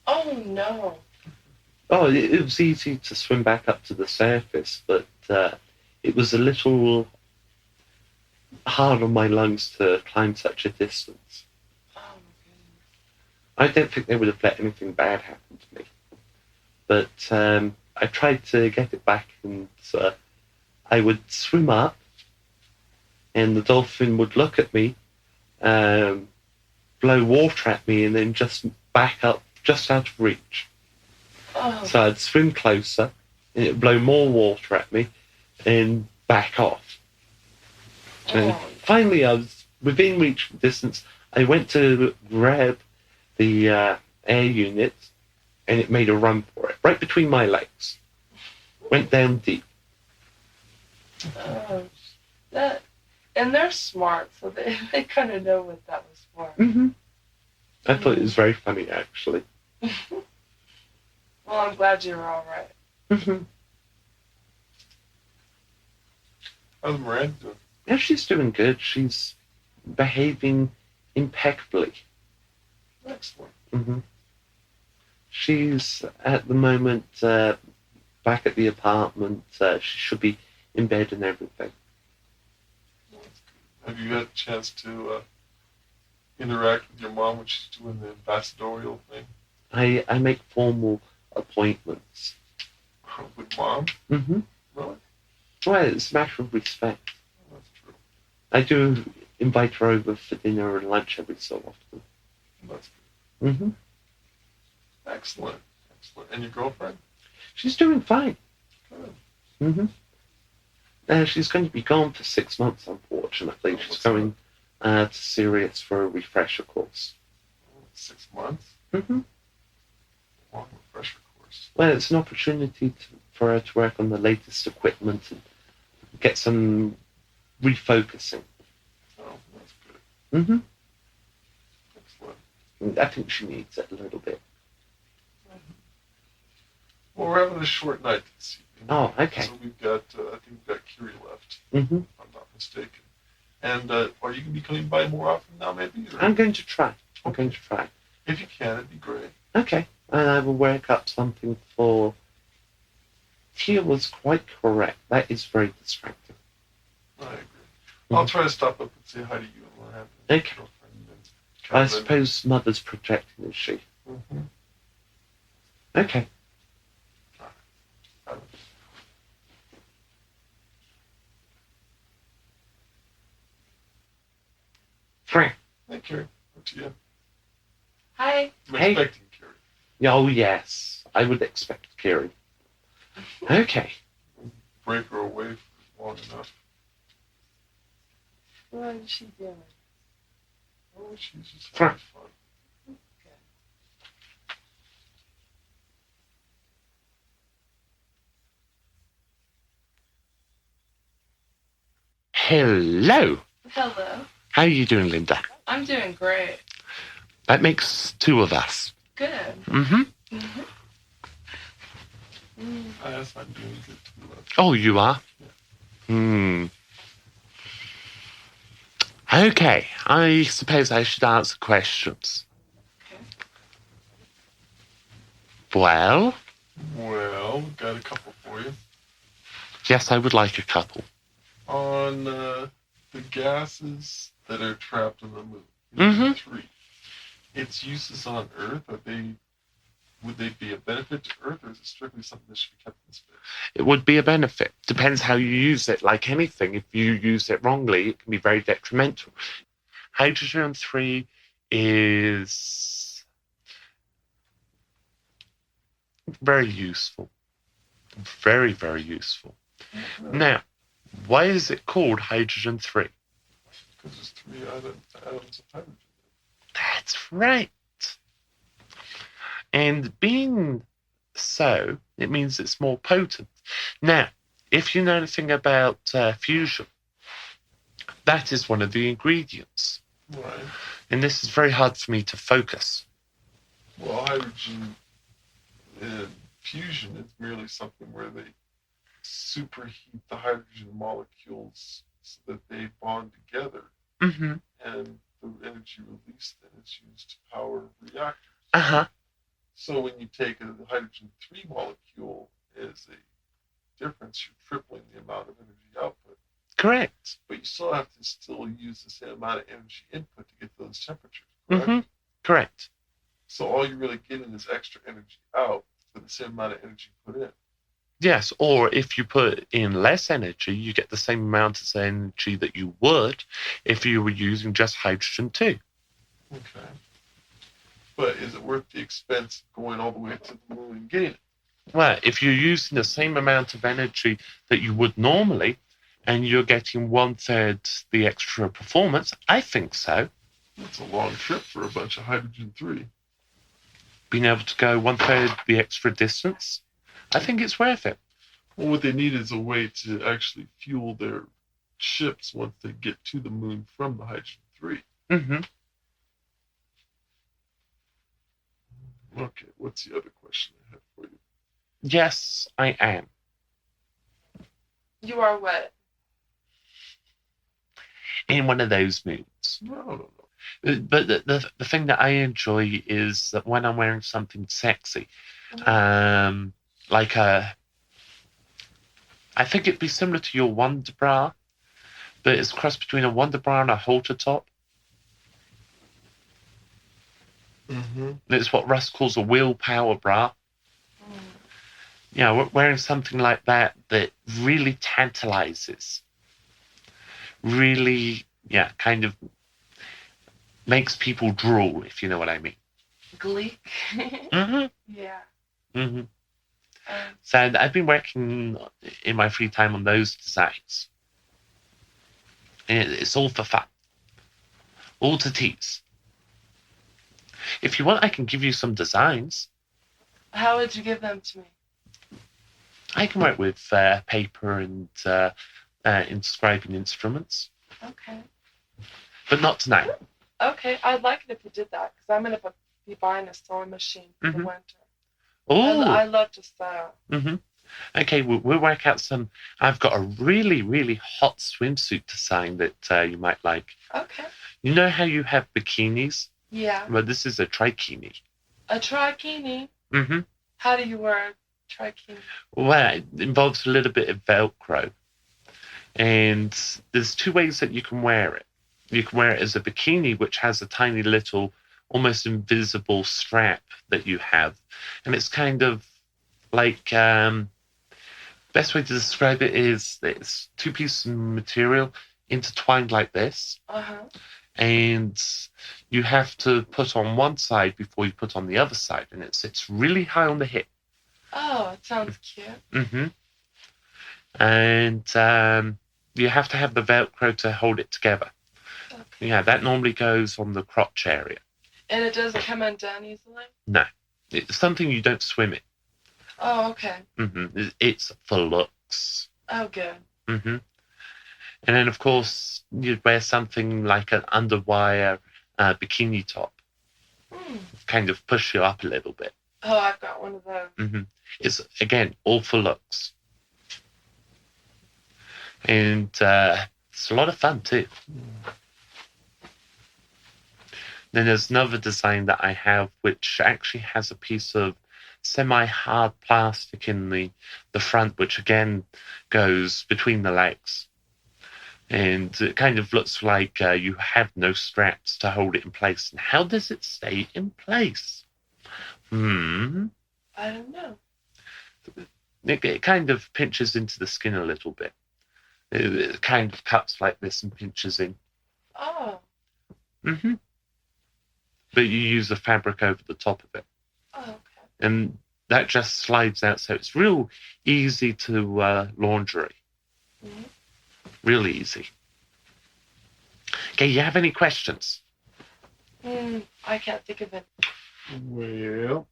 Oh no! Oh, it was easy to swim back up to the surface, but it was a little hard on my lungs to climb such a distance. Oh my goodness! I don't think they would have let anything bad happen to me. But I tried to get it back, and I would swim up, and the dolphin would look at me, blow water at me, and then just back up, just out of reach. Oh. So I'd swim closer, and it'd blow more water at me, and back off. And Oh. finally, I was within reach distance. I went to grab the air unit, and it made a run for it, right between my legs. Went down deep. Oh. And they're smart, so they kind of know what that was for. Mm-hmm. I thought it was very funny, actually. Well, I'm glad you're all right. Mm-hmm. How's Miranda doing? Yeah, she's doing good. She's behaving impeccably. Excellent. Hmm. She's at the moment back at the apartment. She should be in bed and everything. Have you had a chance to interact with your mom when she's doing the ambassadorial thing? I make formal appointments. With Mom? Mm-hmm. Really? Well, it's a matter of respect. That's true. I do invite her over for dinner and lunch every so often. That's good. Mm-hmm. Excellent. Excellent. And your girlfriend? She's doing fine. Good. Mm-hmm. She's going to be gone for 6 months, unfortunately. Oh, She's what's going to Sirius for a refresher course. 6 months? Mm-hmm. Long refresher course. Well, it's an opportunity for her to work on the latest equipment and get some refocusing. Oh, that's good. Mm-hmm. Excellent. I think she needs it a little bit. Well, we're having a short night this evening. Oh, okay. So we've got, I think we've got Kiri left, Mm-hmm. if I'm not mistaken. And are you going to be coming by more often now, maybe? Or? I'm going to try. I'm going to try. If you can, it'd be great. Okay. And I will work up something for... Tia was quite correct. That is very distracting. I agree. I'll try to stop up and say hi to you and we'll have Okay. girlfriend. I suppose Mother's projecting, is she? Mm-hmm. Okay. Frank. Hey, Kiri. Up to you. Hi. I'm Hey. expecting Kiri. Oh, yes. I would expect Kiri. Okay. Break her away for long enough. What is she doing? Oh, she's just Fine. having fun. Hello. Hello. How are you doing, Linda? I'm doing great. That makes 2 of us. Good. Mm-hmm. Mm-hmm. Yes, I'm doing good too. Oh, you are? Hmm. Okay. I suppose I should answer questions. Okay. Well, Well, got a couple for you. yes, I would like a couple. On the gases that are trapped in the moon. Mhm. 3. Its uses on Earth, would they be a benefit to Earth, or is it strictly something that should be kept in space? It would be a benefit. Depends how you use it. Like anything, if you use it wrongly, it can be very detrimental. Hydrogen-3 is very useful. Very, very useful. Now, why is it called hydrogen-3? Because there's 3 atoms of hydrogen. That's right. And being so, it means it's more potent. Now, if you know anything about fusion, that is one of the ingredients. Right. And this is very hard for me to focus. Well, hydrogen in fusion is merely something where they superheat the hydrogen molecules so that they bond together, Mm-hmm. and the energy released then is used to power reactors. Uh-huh. So when you take a hydrogen 3 molecule as a difference, you're tripling the amount of energy output. Correct. But you still have to still use the same amount of energy input to get those temperatures, correct? Mm-hmm. Correct. So all you're really getting is extra energy out for the same amount of energy put in. Yes, or if you put in less energy, you get the same amount of energy that you would if you were using just hydrogen too. Okay. But is it worth the expense of going all the way to the moon and getting it? Well, if you're using the same amount of energy that you would normally, and you're getting 1/3 the extra performance, I think so. That's a long trip for a bunch of hydrogen 3. Being able to go 1/3 the extra distance, I think it's worth it. Well, what they need is a way to actually fuel their ships once they get to the moon from the hydrogen 3. Mm-hmm. Okay, what's the other question I have for you? Yes, I am. You are what? in one of those moods. No. But the thing that I enjoy is that when I'm wearing something sexy, like I think it'd be similar to your Wonder Bra, but it's a cross between a Wonder Bra and a halter top. Mm-hmm. It's what Russ calls a willpower bra. You know, wearing something like that really tantalizes. Really, kind of makes people drool, if you know what I mean. Gleek. Mm-hmm. Yeah. Mm-hmm. So I've been working in my free time on those designs. And it's all for fun. All to tease. If you want, I can give you some designs. How would you give them to me? I can work with paper and inscribing instruments. Okay. But not tonight. Okay, I'd like it if you did that, because I'm going to be buying a sewing machine for the winter. Oh. I love to sew. Mm-hmm. Okay, we'll work out some. I've got a really, really hot swimsuit design that you might like. Okay. You know how you have bikinis? Yeah. Well, this is a trikini. A trikini? Mm-hmm. How do you wear a trikini? Well, it involves a little bit of Velcro. And there's two ways that you can wear it. You can wear it as a bikini, which has a tiny little, almost invisible strap that you have. And it's kind of like, best way to describe it is it's two pieces of material intertwined like this. Uh-huh. And you have to put on one side before you put on the other side. And it sits really high on the hip. Oh, it sounds cute. Mm-hmm. And you have to have the Velcro to hold it together. Okay. Yeah, that normally goes on the crotch area. And it doesn't come undone easily? No. It's something you don't swim in. Oh, okay. Mm-hmm. It's for looks. Oh, good. Mm-hmm. And then, of course, you'd wear something like an underwire bikini top. Kind of push you up a little bit. Oh, I've got one of those. Mm-hmm. It's, again, all for looks. And it's a lot of fun, too. Then there's another design that I have, which actually has a piece of semi-hard plastic in the front, which, again, goes between the legs. And it kind of looks like you have no straps to hold it in place. And how does it stay in place? I don't know. It kind of pinches into the skin a little bit. It kind of cuts like this and pinches in. Oh. Mm-hmm. But you use the fabric over the top of it. Oh, okay. And that just slides out, so it's real easy to laundry. Mm-hmm. Real easy. Okay, you have any questions? I can't think of it. Well,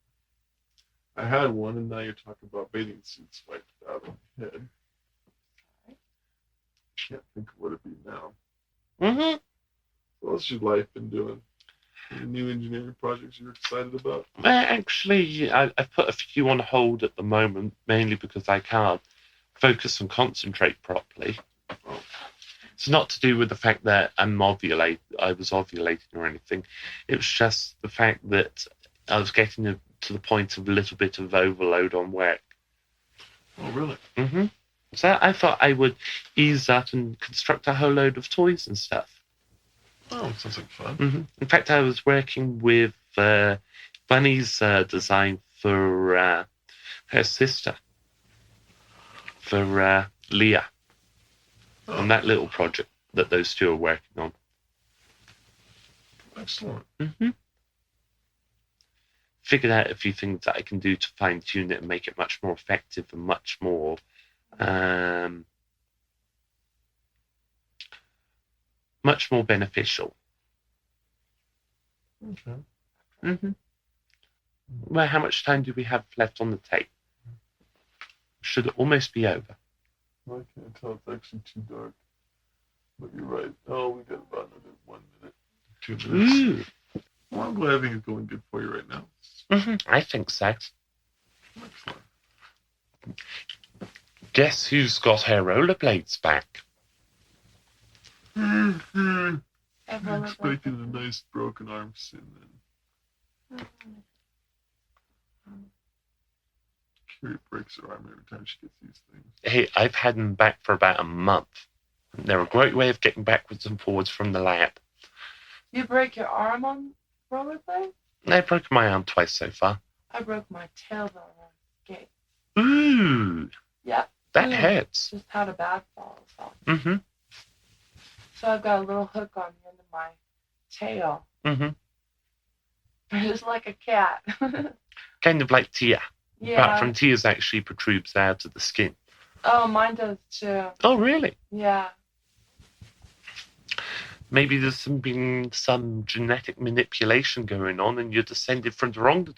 I had one, and now you're talking about bathing suits wiped out of my head. I can't think of what it'd be now. Mm-hmm. What else has your life been doing? Any new engineering projects you're excited about? Well, actually, I've put a few on hold at the moment, mainly because I can't focus and concentrate properly. It's not to do with the fact that I was ovulating or anything. It was just the fact that I was getting to the point of a little bit of overload on work. Oh, really? Mm-hmm. So I thought I would ease up and construct a whole load of toys and stuff. Oh, sounds like fun. Mm-hmm. In fact, I was working with Bunny's design for her sister, for Leah, on that little project that those two are working on. Excellent. Mm-hmm. Figured out a few things that I can do to fine-tune it and make it much more effective and much more beneficial. Okay. Mm-hmm. Well, how much time do we have left on the tape? Should almost be over. I can't tell. It's actually too dark. But you're right. Oh, we got about another 1 minute, 2 minutes. Ooh. Well, I'm glad everything's going good for you right now. Mm-hmm. I think so. Excellent. Guess who's got her rollerblades back? I'm Everyone expecting a nice broken arm soon then. Carrie breaks her arm every time she gets these things. Hey, I've had them back for about a month. They're a great way of getting backwards and forwards from the lab. You break your arm on rollerblade? I've broken my arm twice so far. I broke my tailbone on skate. Ooh, Yep. that hurts. Just had a bad fall. So. Mm-hmm. So I've got a little hook on the end of my tail. Mm-hmm. Just like a cat. Kind of like Tia. Yeah. Apart from Tia's actually protrudes out of the skin. Oh, mine does too. Oh, really? Yeah. Maybe there's been some genetic manipulation going on and you're descended from the wrong.